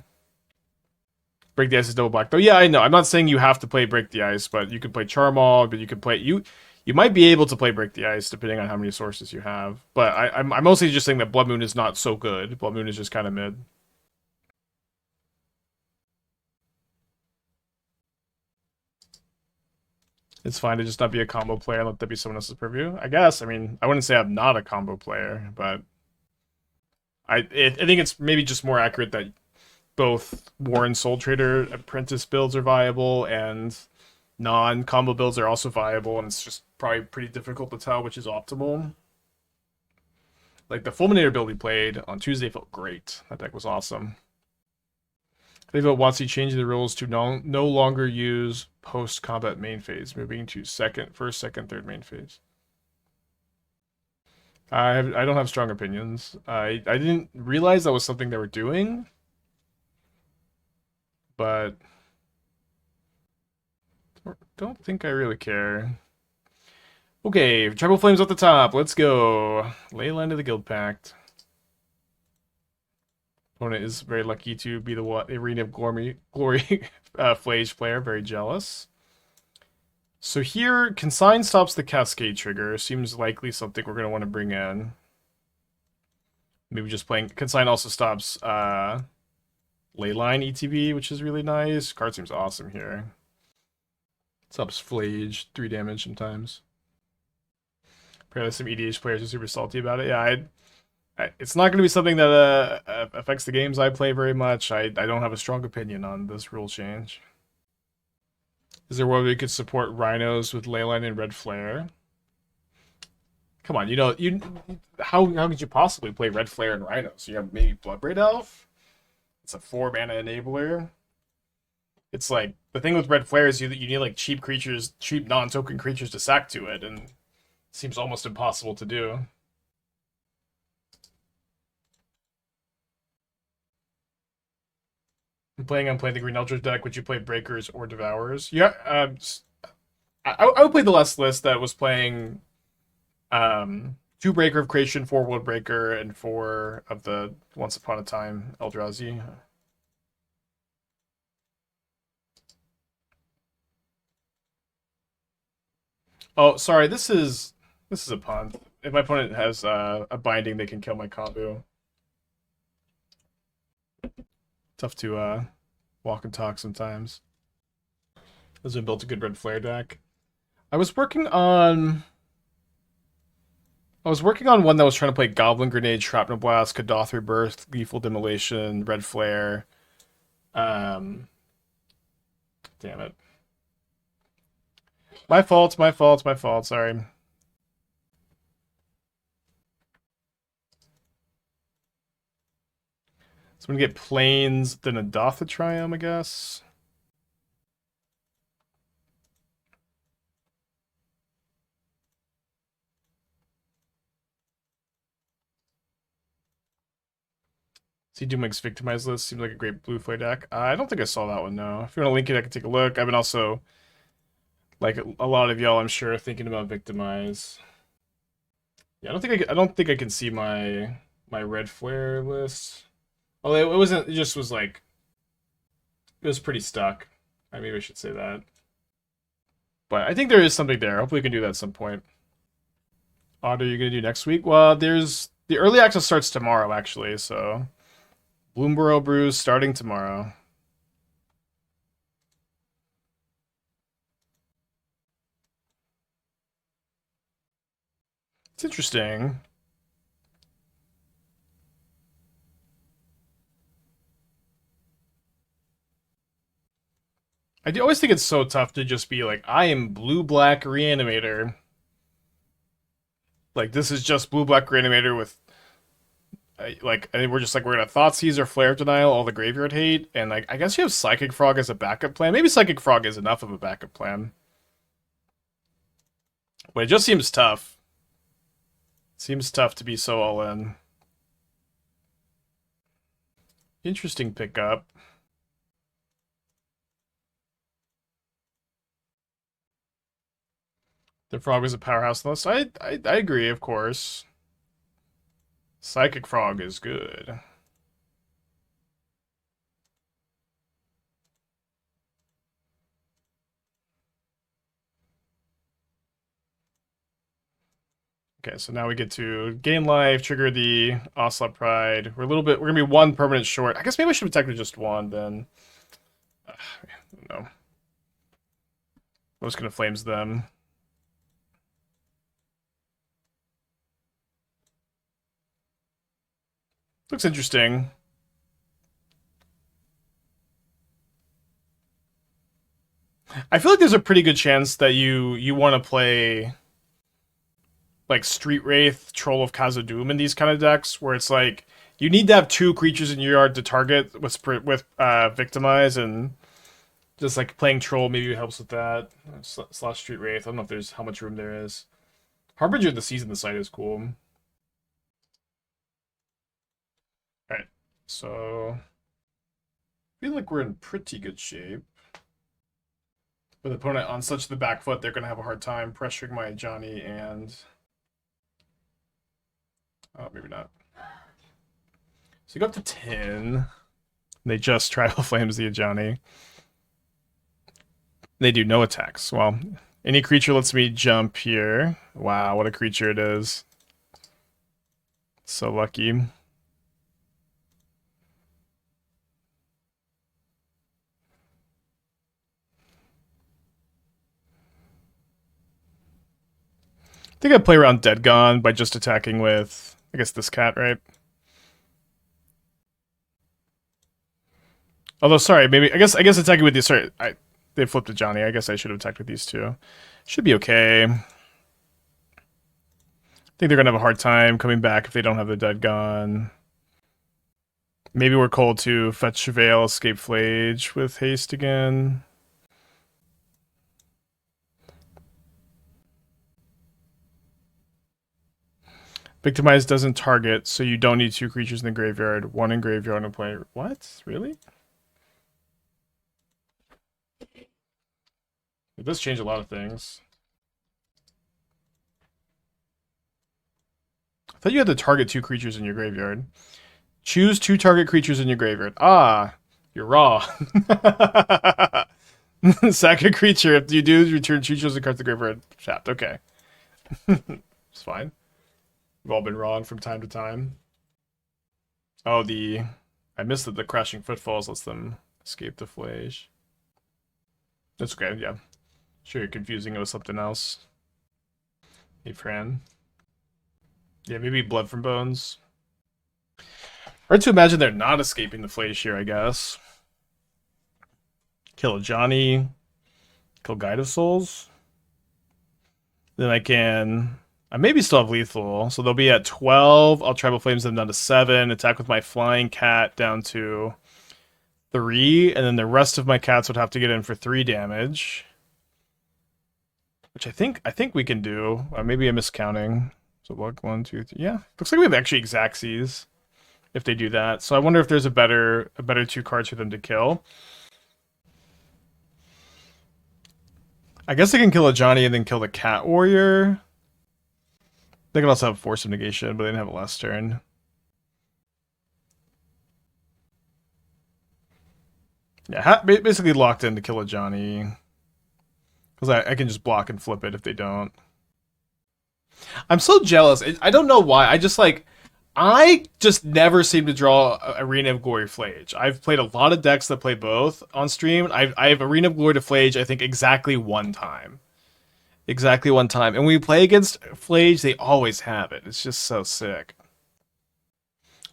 Break the Ice is double black though. Yeah, I know. I'm not saying you have to play Break the Ice, but you could play Charmall, but you could play you might be able to play Break the Ice depending on how many sources you have. But I'm mostly just saying that Blood Moon is not so good. Blood Moon is just kind of mid. It's fine to just not be a combo player and let that be someone else's purview. I guess. I mean, I wouldn't say I'm not a combo player, but I think it's maybe just more accurate that both War and Soul Trader apprentice builds are viable and non-combo builds are also viable, and it's just probably pretty difficult to tell which is optimal. Like the Fulminator build we played on Tuesday felt great. That deck was awesome. I think about WotC changing the rules to no longer use post-combat main phase, moving to first, second, third main phase. I don't have strong opinions. I didn't realize that was something they were doing, but don't think I really care. Okay, Tribal Flames at the top. Let's go. Leyline of the Guildpact. Opponent is very lucky to be the Arena of Glory Phlage player. Very jealous. So here, Consign stops the Cascade trigger. Seems likely something we're going to want to bring in. Maybe just playing... Consign also stops Leyline ETB, which is really nice. Card seems awesome here. Stops Phlage, 3 damage sometimes. Apparently some EDH players are super salty about it. Yeah, it's not going to be something that affects the games I play very much. I don't have a strong opinion on this rule change. Is there a way we could support Rhinos with Leyline and Red Flare? Come on, how could you possibly play Red Flare and Rhinos? You have maybe Bloodbraid Elf? It's a 4-mana enabler. It's like, the thing with Red Flare is you need like cheap creatures, cheap non-token creatures to sack to it, and it seems almost impossible to do. I'm planning on playing the Green Eldritch deck. Would you play Breakers or Devourers? Yeah, I would play the last list that was playing 2 Breaker of Creation, 4 World Breaker, and 4 of the Once Upon a Time Eldrazi. Oh, sorry, this is a punt. If my opponent has a binding, they can kill my Kavu. Tough to walk and talk sometimes. Has been built a good red flare deck. I was working on one that was trying to play Goblin Grenade, Shrapnel Blast, Kadoth Rebirth, Lethal Demolition, Red Flare. Damn it. My fault, sorry. So I'm gonna get Plains, then Indatha Triome, I guess. See Doomwing's Victimized list seems like a great blue flare deck. I don't think I saw that one, no. If you want to link it, I can take a look. I've been also, like a lot of y'all, I'm sure, thinking about Victimize. Yeah, I don't think I can see my red flare list. Well, it wasn't. It just was like it was pretty stuck. Maybe I should say that. But I think there is something there. Hopefully, we can do that at some point. Odd, are you gonna do next week? Well, there's the early access starts tomorrow, actually. So, Bloomborough Brews starting tomorrow. It's interesting. I do always think it's so tough to just be like, I am blue-black Reanimator. Like, this is just blue-black Reanimator with, like, and we're just like, we're gonna Thoughtseize or Flare of Denial, all the graveyard hate, and like, I guess you have Psychic Frog as a backup plan. Maybe Psychic Frog is enough of a backup plan. But it just seems tough. Seems tough to be so all in. Interesting pickup. The Frog was a powerhouse list. I agree, of course. Psychic Frog is good. Okay, so now we get to gain life, trigger the Ocelot Pride. We're gonna be one permanent short. I guess maybe I should have technically just one then. No. I'm just gonna flames them. Looks interesting. I feel like there's a pretty good chance that you want to play like Street Wraith, Troll of Khazad-dûm in these kind of decks, where it's like you need to have two creatures in your yard to target with Victimize, and just like playing Troll maybe helps with that. Slash Street Wraith. I don't know if there's how much room there is. Harbinger of the Season, the site is cool. Alright, so I feel like we're in pretty good shape. With opponent on such the back foot, they're going to have a hard time pressuring my Ajani and... Oh, maybe not. So you go up to 10. They just Tribal Flames the Ajani. They do no attacks. Well, any creature lets me jump here. Wow, what a creature it is. So lucky. I think I'd play around Dead Gone by just attacking with, I guess, this cat, right? Although, sorry, maybe I guess attacking with these. Sorry, they flipped to Johnny. I guess I should have attacked with these two. Should be okay. I think they're gonna have a hard time coming back if they don't have the Dead Gone. Maybe we're cold to fetch Veil, escape Phlage with haste again. Victimize doesn't target, so you don't need two creatures in the graveyard. One in graveyard and play. What? Really? It does change a lot of things. I thought you had to target two creatures in your graveyard. Choose two target creatures in your graveyard. Ah, you're raw. Sack a creature. If you do, return two chosen cards to the graveyard. Chapped. Okay. It's fine. We've all been wrong from time to time. Oh, I missed that the Crashing Footfalls lets them Escape the Phlage. That's okay, yeah. Sure, you're confusing it with something else. Hey, Fran. Yeah, maybe Blood from Bones. Hard to imagine they're not escaping the Phlage here, I guess. Kill Ajani. Kill Guide of Souls. Then I can... I maybe still have lethal, so they'll be at 12. I'll Tribal Flames them down to 7. Attack with my Flying Cat down to 3. And then the rest of my cats would have to get in for 3 damage. Which I think we can do. Maybe I'm miscounting. So look, 1, 2, 3. Yeah, looks like we have actually Xaxes if they do that. So I wonder if there's a better 2 cards for them to kill. I guess they can kill Ajani and then kill the Cat Warrior. They can also have Force of Negation, but they didn't have it last turn. Yeah, basically locked in to kill Ajani. Because I can just block and flip it if they don't. I'm so jealous. I don't know why. I just never seem to draw Arena of Glory Phlage. I've played a lot of decks that play both on stream. I have Arena of Glory to Phlage, I think, exactly one time. Exactly one time. And when we play against Phlage, they always have it. It's just so sick.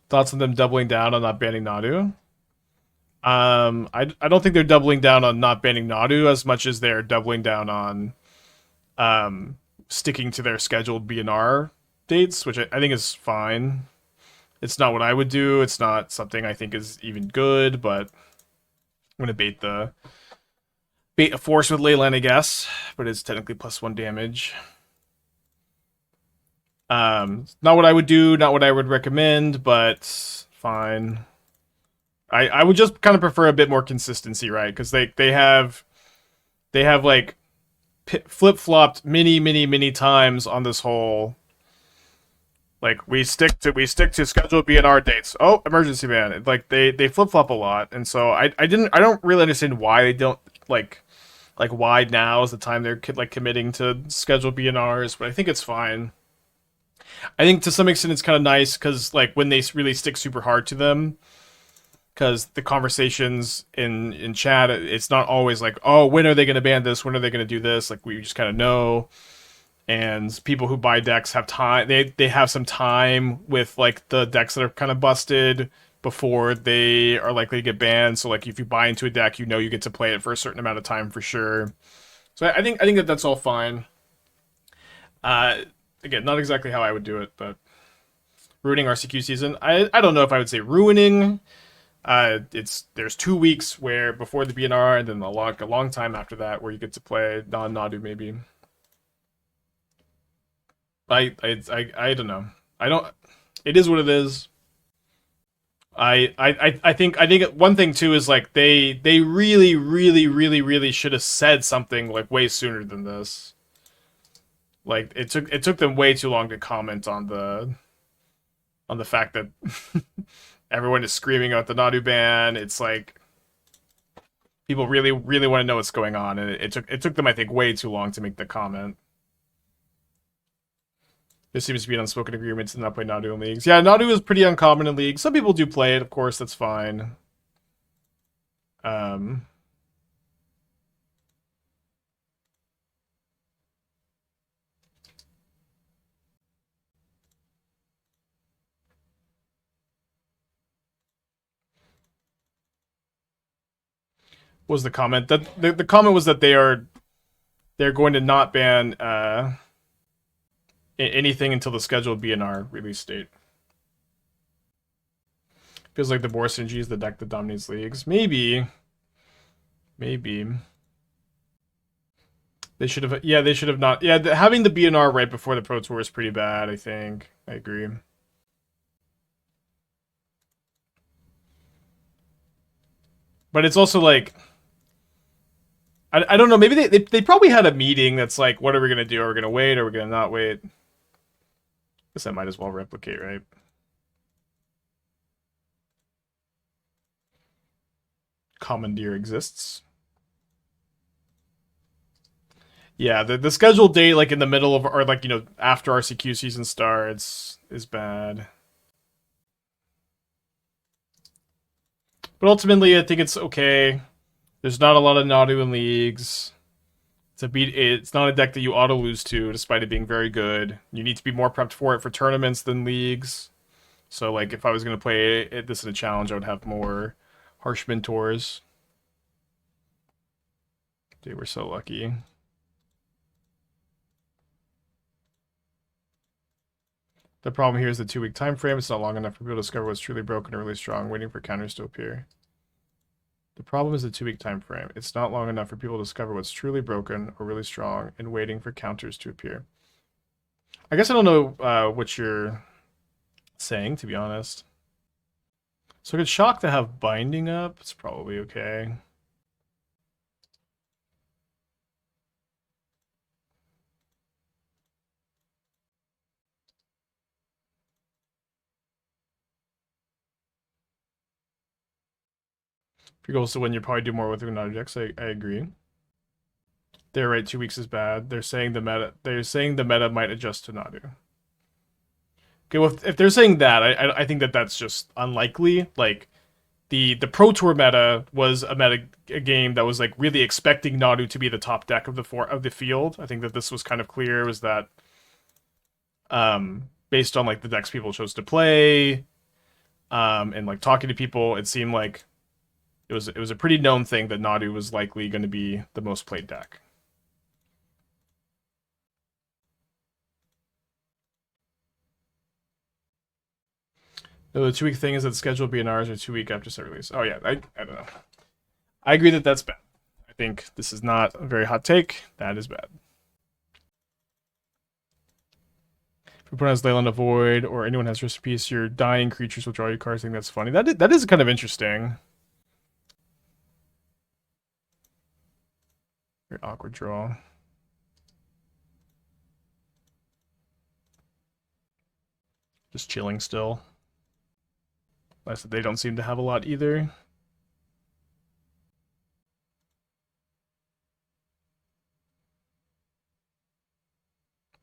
Thoughts on them doubling down on not banning Nadu? I don't think they're doubling down on not banning Nadu as much as they're doubling down on sticking to their scheduled BNR dates, which I think is fine. It's not what I would do. It's not something I think is even good, but I'm gonna bait a force with Leyline, I guess, but it's technically +1 damage. Not what I would do, not what I would recommend, but fine. I would just kind of prefer a bit more consistency, right? Because they have like flip-flopped many times on this whole, like, we stick to scheduled BNR dates. Oh, emergency ban. Like they flip-flop a lot, and so I don't really understand why they don't like why now is the time they're committing to scheduled BNRs, but I think it's fine. I think to some extent it's kind of nice because like when they really stick super hard to them, because the conversations in chat, it's not always like, oh, when are they going to ban this? When are they going to do this? Like, we just kind of know. And people who buy decks have time. They have some time with, like, the decks that are kind of busted before they are likely to get banned. So, like, if you buy into a deck, you know you get to play it for a certain amount of time for sure. So I think that that's all fine. Again, not exactly how I would do it, but ruining RCQ season. I don't know if I would say ruining. There's 2 weeks where before the BNR, and then a long time after that where you get to play non-Nadu maybe. I don't know. It is what it is. I think one thing too is like they really should have said something like way sooner than this. Like it took them way too long to comment on the fact that everyone is screaming out the Nadu ban. It's like people really want to know what's going on, and it took them, I think, way too long to make the comment. There seems to be an unspoken agreement to not play Nadu in leagues. Yeah, Nadu is pretty uncommon in leagues. Some people do play it, of course, that's fine. What was the comment? That the comment was that they're going to not ban anything until the scheduled BNR release date. Feels like the Borsinji is the deck that dominates leagues. Maybe. They should have. Yeah, they should have not. Yeah, having the BNR right before the Pro Tour is pretty bad, I think. I agree. But it's also like, I don't know. Maybe they probably had a meeting that's like, what are we gonna do? Are we gonna wait? Are we gonna not wait? Guess I might as well replicate, right? Commandeer exists. Yeah, the scheduled date, like in the middle of, or like, you know, after RCQ season starts, is bad. But ultimately, I think it's okay. There's not a lot of Nadu in leagues. It's not a deck that you auto lose to, despite it being very good. You need to be more prepped for it for tournaments than leagues. So, like, if I was going to play this in a challenge, I would have more harsh mentors. They were so lucky. The problem here is the 2-week time frame. It's not long enough for people to discover what's truly broken or really strong, waiting for counters to appear. The problem is the 2-week time frame. It's not long enough for people to discover what's truly broken or really strong and waiting for counters to appear. I guess I don't know what you're saying, to be honest. So I get shocked to have binding up. It's probably okay. If your goal is to win, you probably do more with Unado decks. I agree. They're right. 2 weeks is bad. They're saying the meta. They're saying the meta might adjust to Nadu. Okay, well, if they're saying that, I think that's just unlikely. Like, the Pro Tour meta was a game that was like really expecting Nadu to be the top deck of the field. I think that this was kind of clear. Was that based on like the decks people chose to play, and like talking to people, it seemed like it was a pretty known thing that Nadu was likely going to be the most played deck. No, the 2-week thing is that the schedule will be in ours or 2 week after set release. Oh yeah, I don't know. I agree that that's bad. I think this is not a very hot take. That is bad. If your opponent has Leyline Void or anyone has Risk Piece, your dying creatures will draw you cards. I think that's funny. That is kind of interesting. Very awkward draw. Just chilling still. Nice that they don't seem to have a lot either.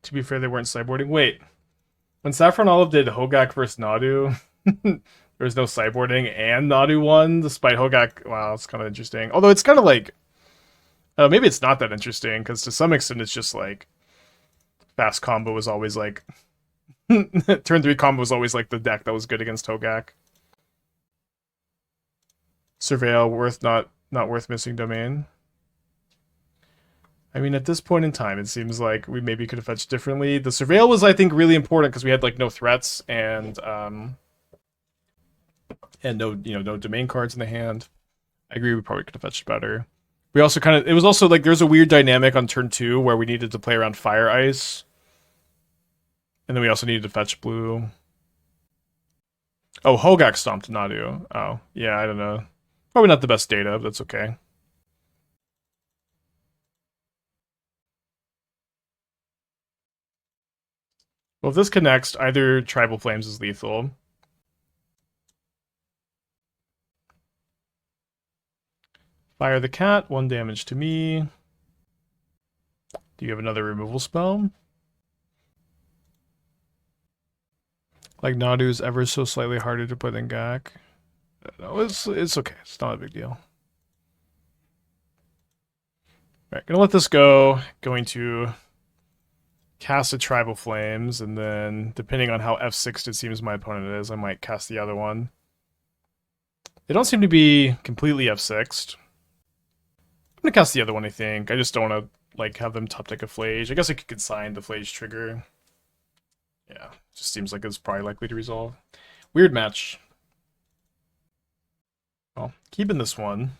To be fair, they weren't sideboarding. Wait, when Saffron Olive did Hogak versus Nadu, there was no sideboarding and Nadu won, despite Hogak. Wow, it's kind of interesting. Although it's kind of like, maybe it's not that interesting, because to some extent it's just like, fast combo was always like, turn 3 combo was always like the deck that was good against Hogak. Surveil, not worth missing domain. I mean, at this point in time, it seems like we maybe could have fetched differently. The Surveil was, I think, really important because we had like no threats and no no domain cards in the hand. I agree, we probably could have fetched better. We also it was also like there's a weird dynamic on turn 2 where we needed to play around Fire Ice, and then we also needed to fetch blue. Oh, Hogak stomped Nadu. Oh, yeah, I don't know. Probably not the best data, but that's okay. Well, if this connects, either Tribal Flames is lethal. Fire the cat, 1 damage to me. Do you have another removal spell? Like Nadu's ever so slightly harder to play than Gak. No, it's okay. It's not a big deal. Alright, gonna let this go. Going to cast a Tribal Flames, and then depending on how F6'd it seems my opponent is, I might cast the other one. They don't seem to be completely F6'd. I'm gonna cast the other one, I think. I just don't want to like have them top deck a Phlage. I guess I could consign the Phlage trigger. Yeah, just seems like it's probably likely to resolve. Weird match. Well, keeping this one.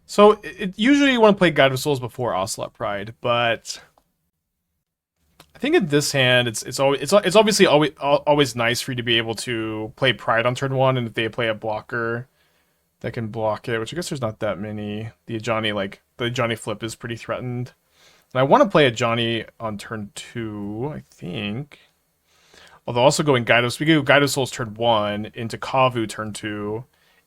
So usually you want to play Guide of Souls before Ocelot Pride, but I think in this hand it's obviously always nice for you to be able to play Pride on turn 1, and if they play a blocker that can block it, which I guess there's not that many. The Ajani flip is pretty threatened. And I want to play Ajani on turn 2, I think. Although also going Guide of Souls turn 1 into Kavu turn 2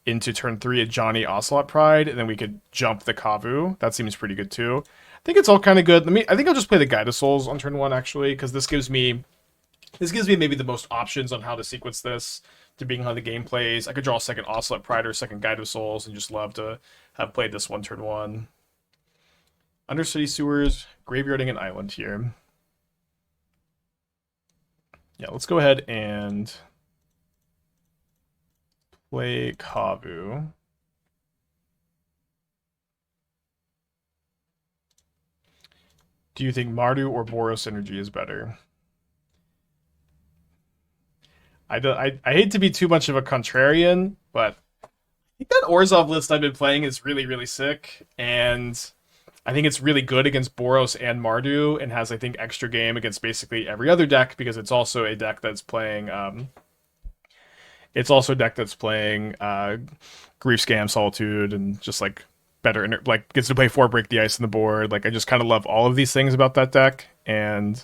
into turn 3 Ajani Ocelot Pride, and then we could jump the Kavu. That seems pretty good too. I think it's all kind of good. I think I'll just play the Guide of Souls on turn 1 actually, because this gives me This gives me maybe the most options on how to sequence this, depending on how the game plays. I could draw a second Ocelot Pride or second Guide of Souls and just love to have played this one turn one. Undercity Sewers, graveyarding an island here. Yeah, let's go ahead and play Kavu. Do you think Mardu or Boros Energy is better? I hate to be too much of a contrarian, but I think that Orzhov list I've been playing is really, really sick, and I think it's really good against Boros and Mardu, and has, I think, extra game against basically every other deck, because it's also a deck that's playing Grief Scam, Solitude, and just like better, like gets to play 4 Break the Ice on the board. Like I just kind of love all of these things about that deck, and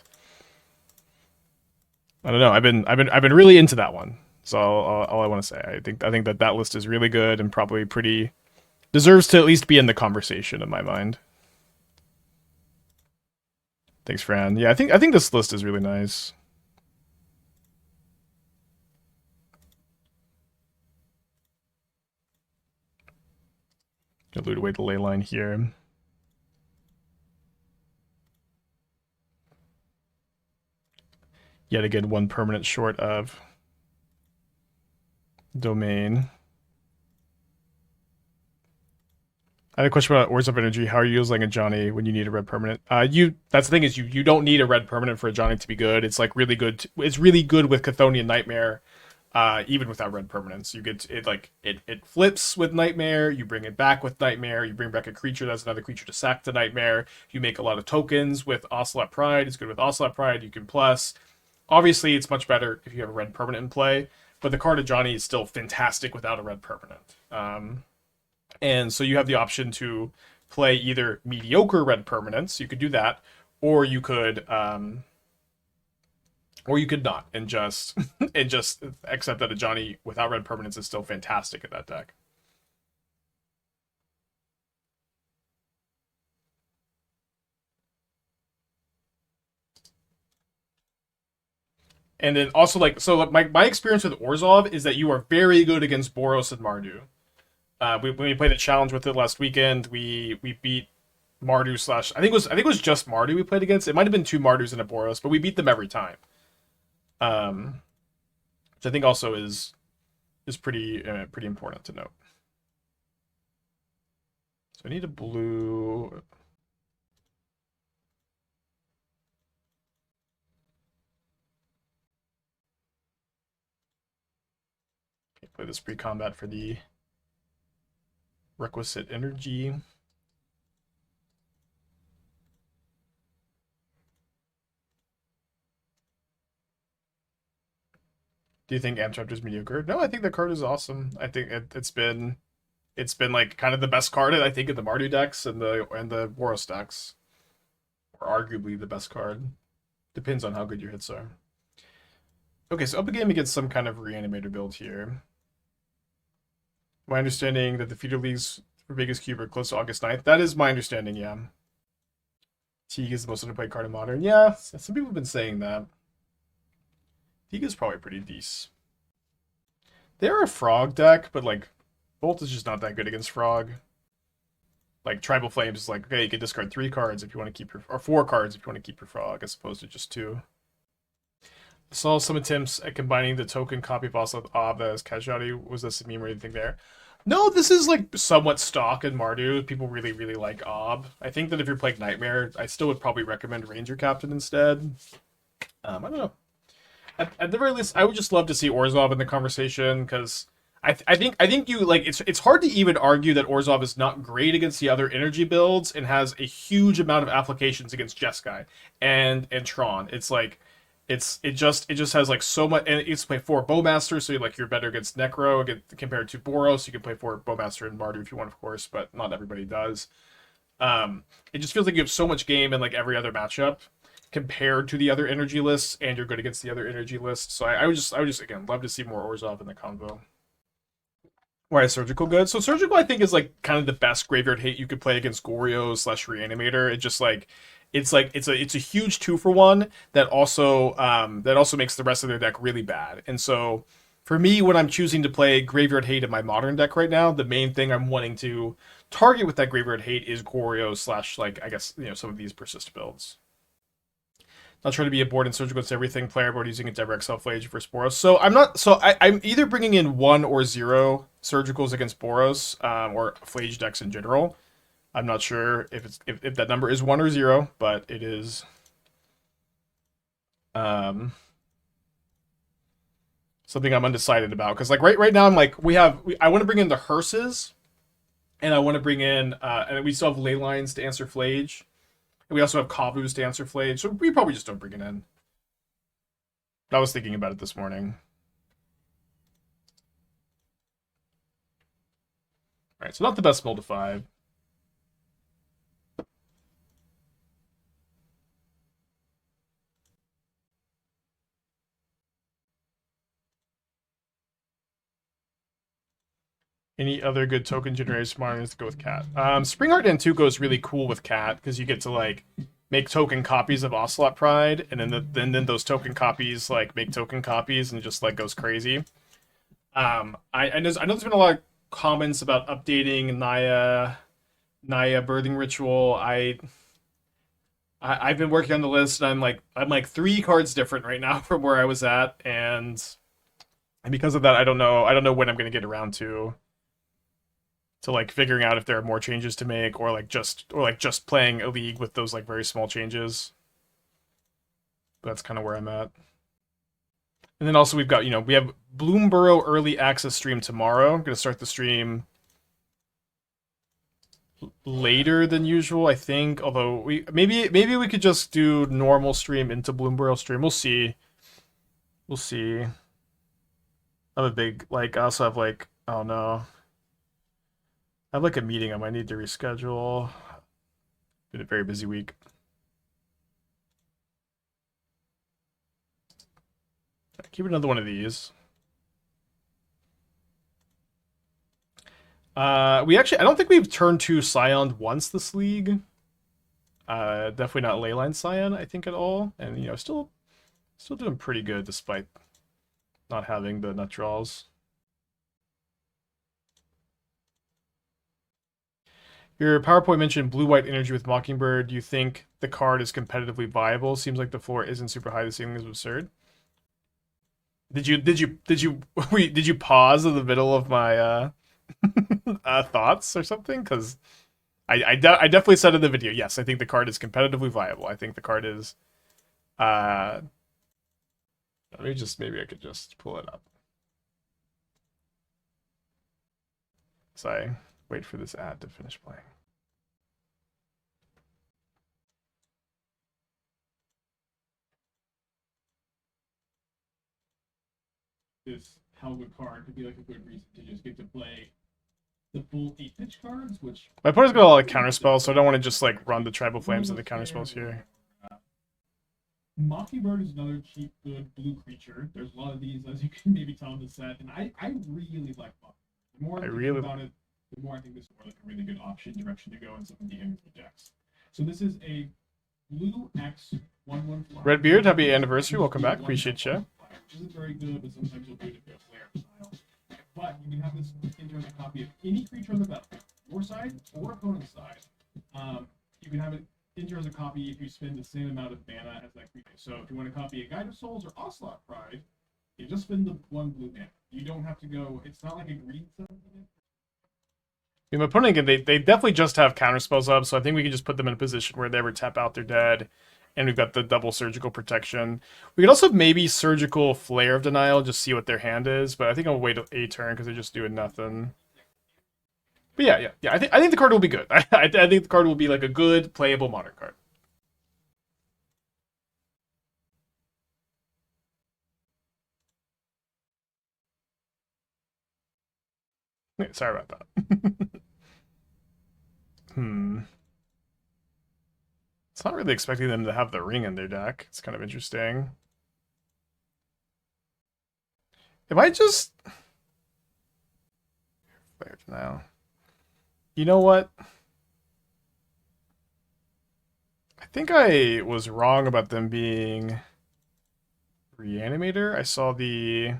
I don't know. I've been really into that one. So all I want to say, I think that list is really good and probably pretty deserves to at least be in the conversation in my mind. Thanks, Fran. Yeah, I think this list is really nice. Gonna loot away the Leyline here. Yet again, one permanent short of domain. I had a question about Orzhov Energy. How are you using Ajani when you need a red permanent? That's the thing, is you don't need a red permanent for Ajani to be good. It's like really good. It's really good with Chthonian Nightmare, even without red permanents. You get it like it flips with Nightmare. You bring it back with Nightmare. You bring back a creature that's another creature to sack to Nightmare. You make a lot of tokens with Ocelot Pride. It's good with Ocelot Pride. You can plus. Obviously, it's much better if you have a red permanent in play, but the card Ajani is still fantastic without a red permanent. And so you have the option to play either mediocre red permanents, you could do that, or you could not, and just and just accept that Ajani without red permanents is still fantastic at that deck. And then also, like, so my experience with Orzhov is that you are very good against Boros and Mardu. When we played a challenge with it last weekend, we beat Mardu slash I think it was just Mardu we played against. It might have been 2 Mardus and a Boros, but we beat them every time. Which I think also is pretty important to note. So I need a blue. Okay, play this pre-combat for the requisite energy. Do you think Amchapter is mediocre? No, I think the card is awesome. I think it's been like kind of the best card, I think, in the Mardu decks and the Boros decks. Or arguably the best card. Depends on how good your hits are. Okay, so up a game against some kind of reanimator build here. My understanding that the feeder leagues for Vegas Cube are close to August 9th. That is my understanding, yeah. Teague is the most underplayed card in Modern. Yeah, some people have been saying that. Teague is probably pretty decent. They're a Frog deck, but like Bolt is just not that good against Frog. Like Tribal Flames is like, okay, you can discard 3 cards if you want to keep your, or 4 cards if you want to keep your Frog, as opposed to just 2. I saw some attempts at combining the token copy of Ocelot Ob as casualty. Was this a meme or anything there? No, this is like somewhat stock in Mardu. People really, really like Ob. I think that if you're playing Nightmare, I still would probably recommend Ranger Captain instead. I don't know. At the very least, I would just love to see Orzhov in the conversation, because I think you like it's hard to even argue that Orzhov is not great against the other energy builds and has a huge amount of applications against Jeskai and Tron. It's like it just has like so much, and it's play 4 Bowmaster, so you're better against Necro compared to Boros. You can play 4 Bowmaster and Mardu if you want, of course, but not everybody does. It just feels like you have so much game in like every other matchup compared to the other energy lists, and you're good against the other energy lists. So I would just again love to see more Orzhov in the combo. Why is Surgical good? So Surgical, I think, is like kind of the best graveyard hate you could play against Goryo / Reanimator. It just like it's like it's a huge 2-for-1 that also makes the rest of their deck really bad. And so for me, when I'm choosing to play Graveyard Hate in my modern deck right now, the main thing I'm wanting to target with that Graveyard Hate is Goryo slash, like, I guess, some of these persist builds. Not trying to be a board and surgical against everything. Player board using Endeavor XL Phlage for Boros. So I'm not. So I'm either bringing in 1 or 0 surgicals against Boros, or Phlage decks in general. I'm not sure if that number is 1 or 0, but it is. Something I'm undecided about, because like right now I'm like I want to bring in the hearses, and I want to bring in and we still have ley lines to answer Phlage. We also have Kavus to answer Phlage, so we probably just don't bring it in. I was thinking about it this morning. Alright, so not the best mill to 5. Any other good token generators tomorrow to go with Cat? Springheart Antuco is really cool with Cat, because you get to like make token copies of Ocelot Pride, and then those token copies like make token copies, and it just like goes crazy. I know there's been a lot of comments about updating Naya Birthing Ritual. I've been working on the list, and I'm like 3 cards different right now from where I was at, and because of that, I don't know when I'm gonna get around to like figuring out if there are more changes to make, or like just playing a league with those like very small changes. But that's kind of where I'm at. And then also we have Bloomborough early access stream tomorrow. I'm gonna start the stream later than usual, I think. Although maybe we could just do normal stream into Bloomborough stream. We'll see. We'll see. I'm a big I also have like, oh no, I have like a meeting I might need to reschedule. Been a very busy week. Keep another one of these. I don't think we've turned 2 Scion once this league. Definitely not Leyline Scion, I think, at all. And still doing pretty good despite not having the nut draws. Your PowerPoint mentioned blue-white energy with Mockingbird. Do you think the card is competitively viable? Seems like the floor isn't super high. The ceiling is absurd. Did you pause in the middle of my thoughts or something? Because I definitely said in the video, yes, I think the card is competitively viable. I think the card is. Maybe I could just pull it up. So I wait for this ad to finish playing. This Helga card could be like a good reason to just get to play the full 8-pitch cards, which my opponent's got a lot of counter spells, so I don't want to just like run the Tribal Flames into counter spells here. Mockingbird is another cheap, good blue creature. There's a lot of these, as you can maybe tell in the set, and I really like Mockingbird. The more I think about it, the more I think this is more like a really good direction to go in some of the MTGO decks. So this is a blue X 1/1 fly. Redbeard, happy anniversary! Welcome back. Appreciate you. Which isn't very good, but sometimes you'll do it if you have flare style. But you can have this enter as a copy of any creature on the battlefield, your side or opponent's side. You can have it enter as a copy if you spend the same amount of mana as that creature. So if you want to copy a Guide of Souls or Ocelot Pride, you just spend the 1 blue mana. You don't have to go. It's not like a green set. My opponent, again, they definitely just have counter spells up, so I think we can just put them in a position where they ever tap out, they're dead. And we've got the double surgical protection. We could also maybe surgical Flare of Denial, just see what their hand is, but I think I'll wait a turn because they're just doing nothing. But yeah. I think the card will be good. I think the card will be like a good playable modern card. Sorry about that. It's not really expecting them to have the ring in their deck. It's kind of interesting. If I just... now. You know what? I think I was wrong about them being Reanimator. I saw the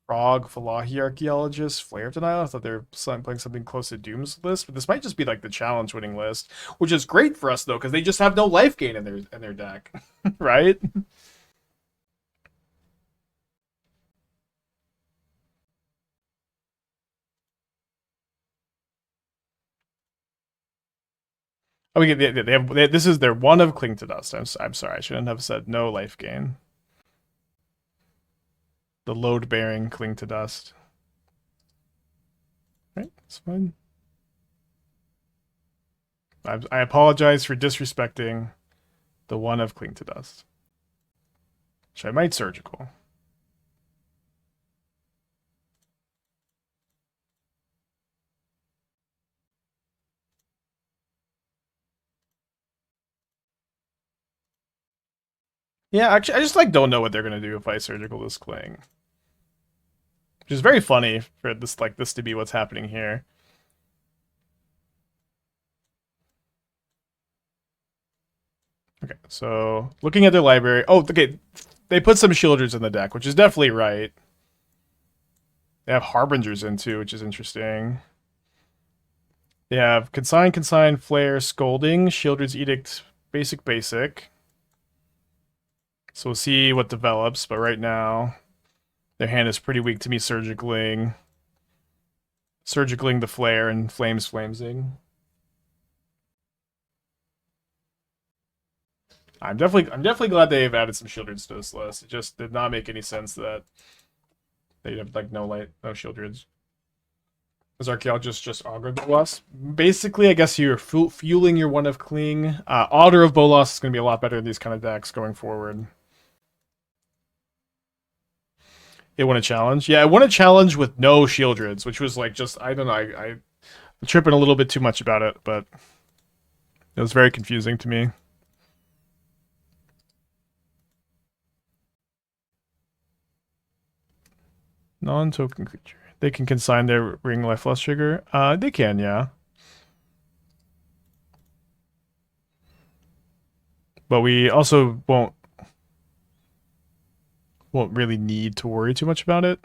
Frog Falahi Archaeologist Flare Denial. I thought they were playing something close to Doom's list, but this might just be like the challenge winning list, which is great for us though, because they just have no life gain in their deck, right? Oh, this is their one of Cling to Dust. I'm sorry, I shouldn't have said no life gain. The load bearing Cling to Dust. Right, it's fine. I apologize for disrespecting the one of Cling to Dust. Which I might surgical. Yeah, actually, I just like don't know what they're gonna do if I surgical this Cling. Which is very funny for this to be what's happening here. Okay, so looking at their library. Oh, okay. They put some Shielders in the deck, which is definitely right. They have Harbingers in too, which is interesting. They have Consign, Flare, Scolding, Shielders Edict, Basic. So we'll see what develops, but right now their hand is pretty weak to me surgicaling the Flare and Flamesing. I'm definitely glad they've added some Shielders to this list. It just did not make any sense that they have like no Shielders. As Archaeologists just augured Bolas. Basically, I guess you're fueling your one of Cling. Otter of Bolas is going to be a lot better in these kind of decks going forward. It won a challenge. Yeah, it won a challenge with no Shieldreds, which was like just, I don't know, I'm tripping a little bit too much about it, but it was very confusing to me. Non-token creature. They can consign their Ring Life Loss trigger. They can, yeah. But we also won't really need to worry too much about it.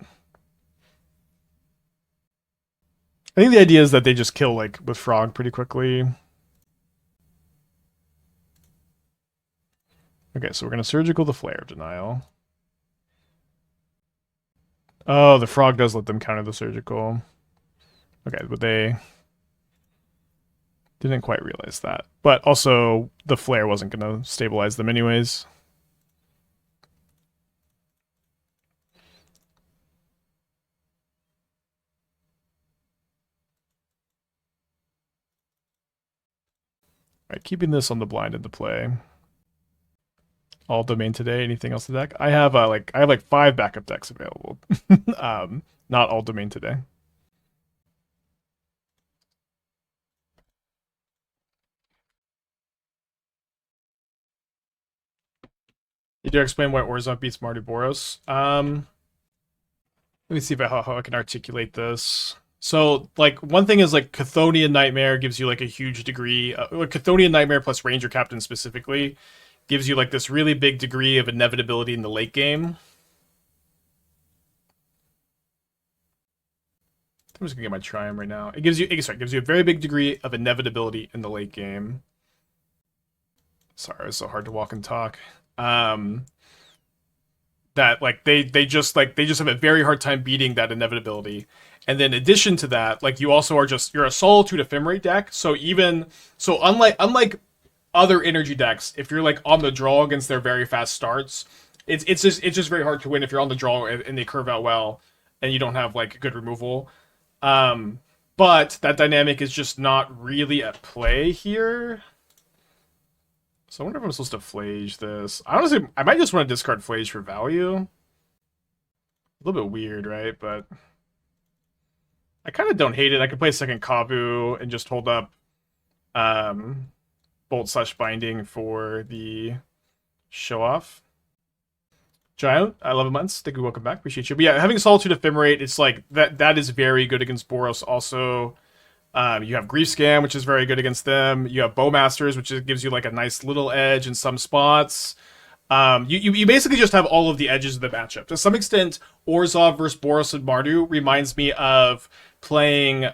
I think the idea is that they just kill like with Frog pretty quickly. Okay, so we're gonna surgical the Flare of Denial. Oh, the Frog does let them counter the surgical. Okay, but they didn't quite realize that. But also, the Flare wasn't gonna stabilize them anyways. Alright, keeping this on the blind into play. All domain today. Anything else in the deck? I have like 5 backup decks available. Not all domain today. Did you explain why Orzhov beats Marty Boros? Let me see how I can articulate this. So, like, one thing is, like, Chthonian Nightmare gives you, like, a huge degree... Chthonian Nightmare plus Ranger Captain specifically gives you, like, this really big degree of inevitability in the late game. I'm just gonna get my Triumph right now. It gives you a very big degree of inevitability in the late game. Sorry, it's so hard to walk and talk. That like they just have a very hard time beating that inevitability. And then in addition to that, like you're a Solitude Ephemerate deck. So unlike other energy decks, if you're like on the draw against their very fast starts, it's just very hard to win if you're on the draw and they curve out well and you don't have like good removal. But that dynamic is just not really at play here. So I wonder if I'm supposed to Phlage this. Honestly, I might just want to discard Phlage for value. A little bit weird, right? But I kind of don't hate it. I could play a second Kavu and just hold up Bolt/Binding for the show-off. Giant, 11 months. Thank you, welcome back. Appreciate you. But yeah, having Solitude Ephemerate, it's like that is very good against Boros. Also, You have Grief Scam, which is very good against them. You have Bowmasters, which gives you like a nice little edge in some spots. You basically just have all of the edges of the matchup. To some extent, Orzhov versus Boros and Mardu reminds me of playing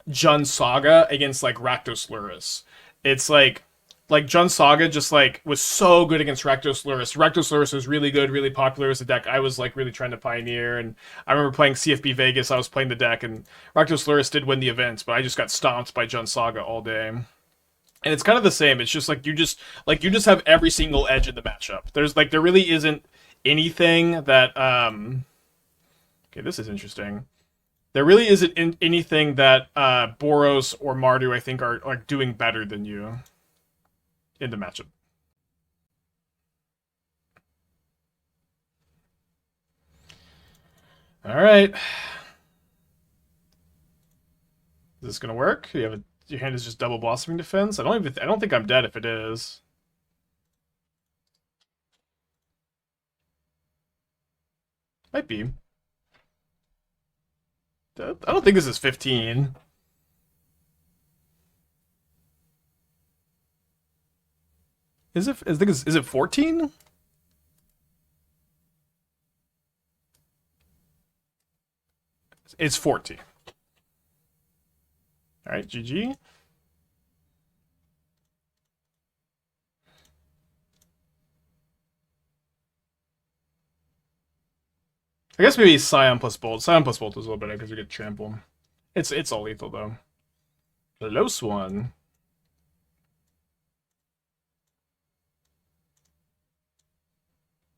Jund Saga against like Rakdos Lurrus. It's like Jund Saga just like was so good against Rakdos Lurrus. Rakdos Lurrus was really good, really popular as a deck I was like really trying to pioneer. And I remember playing CFB Vegas. I was playing the deck, and Rakdos Lurrus did win the event, but I just got stomped by Jund Saga all day. And it's kind of the same. It's just like you just have every single edge in the matchup. There really isn't anything that okay, this is interesting. There really isn't anything that Boros or Mardu I think are doing better than you in the matchup. All right. Is this gonna work? Your hand is just double blossoming defense. I don't think I'm dead if it is. Might be. I don't think this is 15. Is it 14? It's 14. All right, GG. I guess maybe Scion plus Bolt. Scion plus Bolt is a little better because you get trample. It's all lethal though. Close one.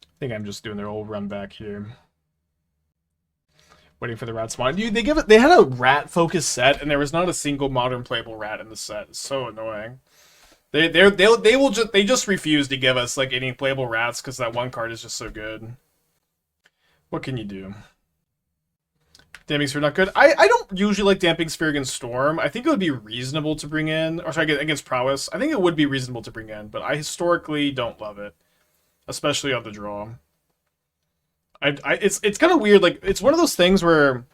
I think I'm just doing their old run back here. Waiting for the rat spawn. Dude, they had a rat focused set, and there was not a single modern playable rat in the set. It's so annoying. They just refuse to give us like any playable rats because that one card is just so good. What can you do? Damping Sphere not good. I don't usually like Damping Sphere against Storm. I think it would be reasonable to bring in, or sorry, against Prowess. I think it would be reasonable to bring in, but I historically don't love it, especially on the draw. It's kind of weird. Like it's one of those things where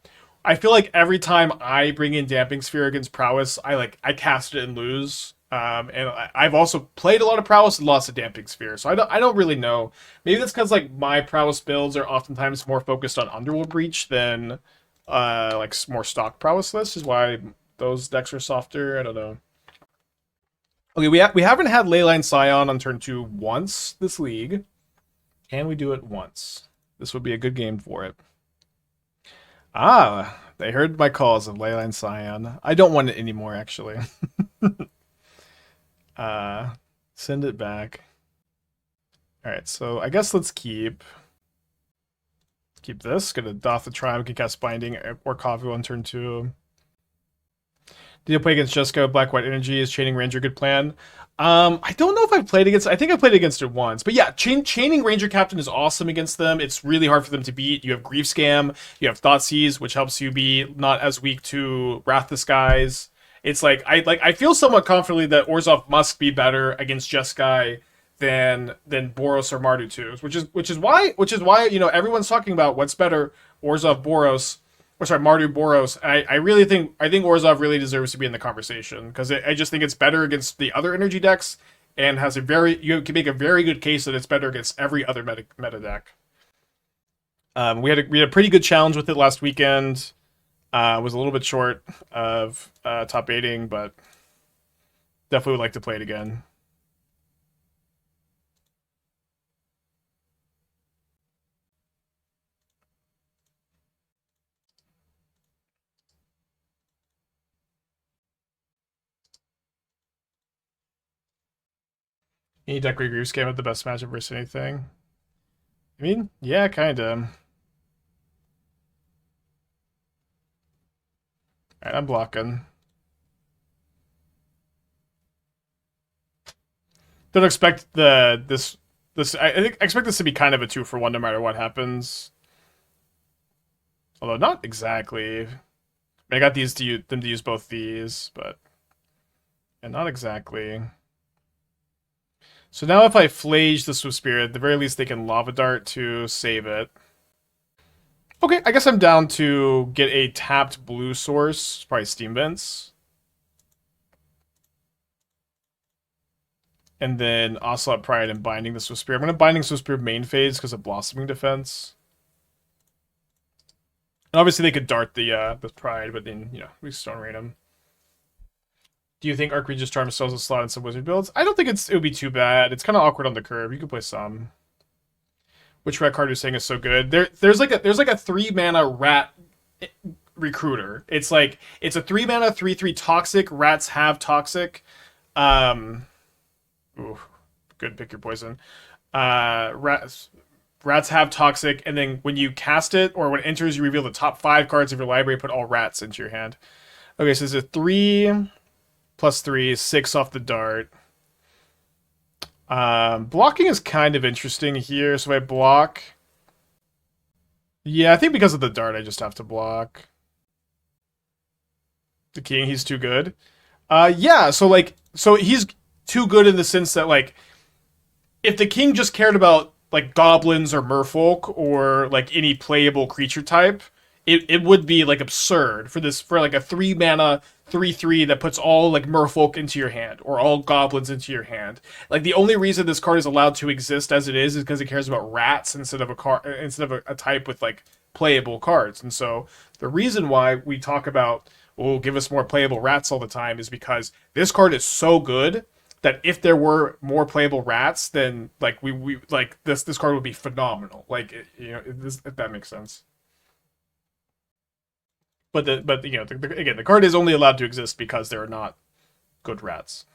I feel like every time I bring in Damping Sphere against Prowess, I cast it and lose. And I've also played a lot of Prowess and lost a Damping Sphere, so I don't really know. Maybe that's because like my Prowess builds are oftentimes more focused on Underworld Breach than like more stock Prowess lists, is why those decks are softer. I don't know. Okay, we haven't had Leyline Scion on turn 2 once this league. Can we do it once? This would be a good game for it. Ah, they heard my calls of Leyline Scion. I don't want it anymore, actually. Send it back. Alright, so I guess let's keep this. Get a Indatha Triome, can cast Binding or Kavu on turn 2. Did you play against Jesco? Black-White Energy, is Chaining Ranger a good plan? I don't know if I've played against. I think I played against it once, but yeah, Chaining Ranger Captain is awesome against them. It's really hard for them to beat. You have Grief Scam, you have Thoughtseize, which helps you be not as weak to Wrath Disguise. It's I feel somewhat confidently that Orzhov must be better against Jeskai than Boros or Mardu 2, which is why you know everyone's talking about what's better, Orzhov Boros. Or sorry, Mardu Boros. I really think Orzhov really deserves to be in the conversation because I just think it's better against the other energy decks and has you can make a very good case that it's better against every other meta deck. We had a pretty good challenge with it last weekend. Was a little bit short of top 8ing, but definitely would like to play it again. Any deck where Grief Scam with the best matchup versus anything? I mean, yeah, kinda. Alright, I'm blocking. Don't expect this. I expect this to be kind of a 2-for-1 no matter what happens. Although not exactly. I got them to use both these, but and not exactly. So now if I Phlage the Swift Spirit, at the very least they can Lava Dart to save it. Okay, I guess I'm down to get a tapped blue source, probably Steam Vents. And then Ocelot Pride and Binding the Swift Spear. I'm going to Binding Swift Spear main phase because of Blossoming Defense. And obviously they could dart the Pride, but then, you know, we Stone Rain them. Do you think Archregis Charm sells a slot in some Wizard builds? I don't think it would be too bad. It's kind of awkward on the curve. You could play some. Which red card you're saying is so good? There's like a 3-mana rat recruiter. It's a 3-mana 3/3 toxic. Rats have toxic. Ooh, good, pick your poison. Rats have toxic, and then when you cast it or when it enters, you reveal the top 5 cards of your library. Put all rats into your hand. Okay, so it's a 3 + 3, 6 off the dart. Blocking is kind of interesting here, so I block. Yeah, I think because of the dart, I just have to block. The king, he's too good. Yeah, so he's too good in the sense that, like, if the king just cared about, like, goblins or merfolk or, like, any playable creature type, it would be, like, absurd for like a 3-mana 3/3 that puts all, like, merfolk into your hand or all goblins into your hand. Like, the only reason this card is allowed to exist as it is because it cares about rats instead of a type with, like, playable cards. And so the reason why we talk about, oh, give us more playable rats all the time is because this card is so good that if there were more playable rats, then, like, we like this card would be phenomenal. Like, you know, if that makes sense. But you know, again, the card is only allowed to exist because there are not good rats.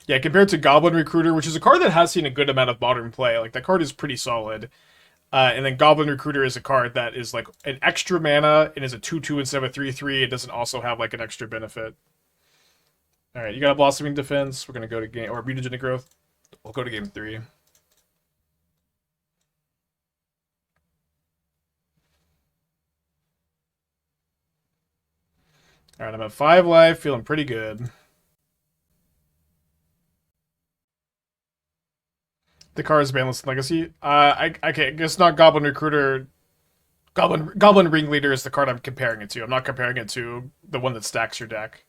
Yeah, compared to Goblin Recruiter, which is a card that has seen a good amount of modern play, like, that card is pretty solid. And then Goblin Recruiter is a card that is, like, an extra mana and is a 2/2 instead of a 3/3. It doesn't also have, like, an extra benefit. Alright, you got a Blossoming Defense. We're going to go to game, or Mutagenic Growth. We'll go to game 3. Alright, I'm at 5 life, feeling pretty good. The card is Banless and Legacy. I guess not Goblin Recruiter. Goblin Ringleader is the card I'm comparing it to. I'm not comparing it to the one that stacks your deck.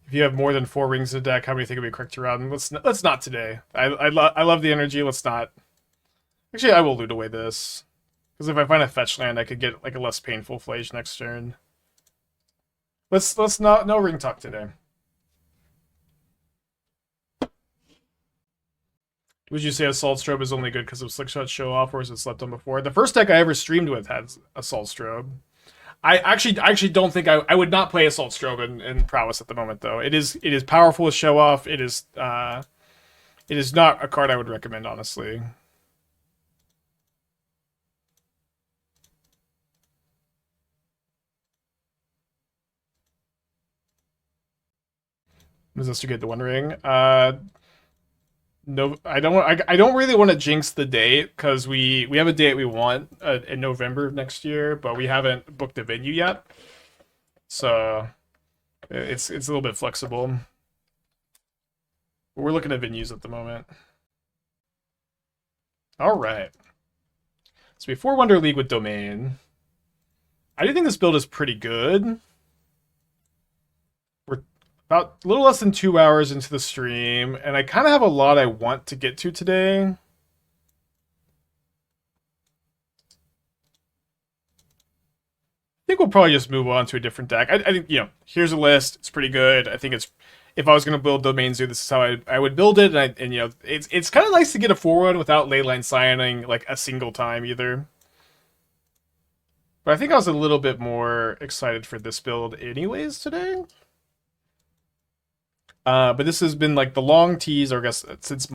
If you have more than 4 rings in the deck, how many think would be correct to run? Let's not today. I love the energy. Let's not. Actually, I will loot away this. Because if I find a fetch land, I could get, like, a less painful Phlage next turn. Let's not, no ring talk today. Would you say Assault Strobe is only good because of Slickshot Show Off, or is it slept on before? The first deck I ever streamed with had Assault Strobe. I actually don't think I would not play Assault Strobe in Prowess at the moment, though. It is powerful with Show Off. It is not a card I would recommend, honestly. Is this to get the One Ring? No, I don't really want to jinx the date because we have a date we want in November of next year, but we haven't booked a venue yet, so it's a little bit flexible. We're looking at venues at the moment. All right. So before Wonder League with Domain, I do think this build is pretty good. About a little less than 2 hours into the stream, and I kind of have a lot I want to get to today. I think we'll probably just move on to a different deck. I think, you know, here's a list. It's pretty good. I think it's, if I was going to build Domain Zoo, this is how I would build it. And you know, it's kind of nice to get a 4-1 without Leyline Scioning, like, a single time either. But I think I was a little bit more excited for this build anyways today. But this has been, like, the long tease, or I guess, since...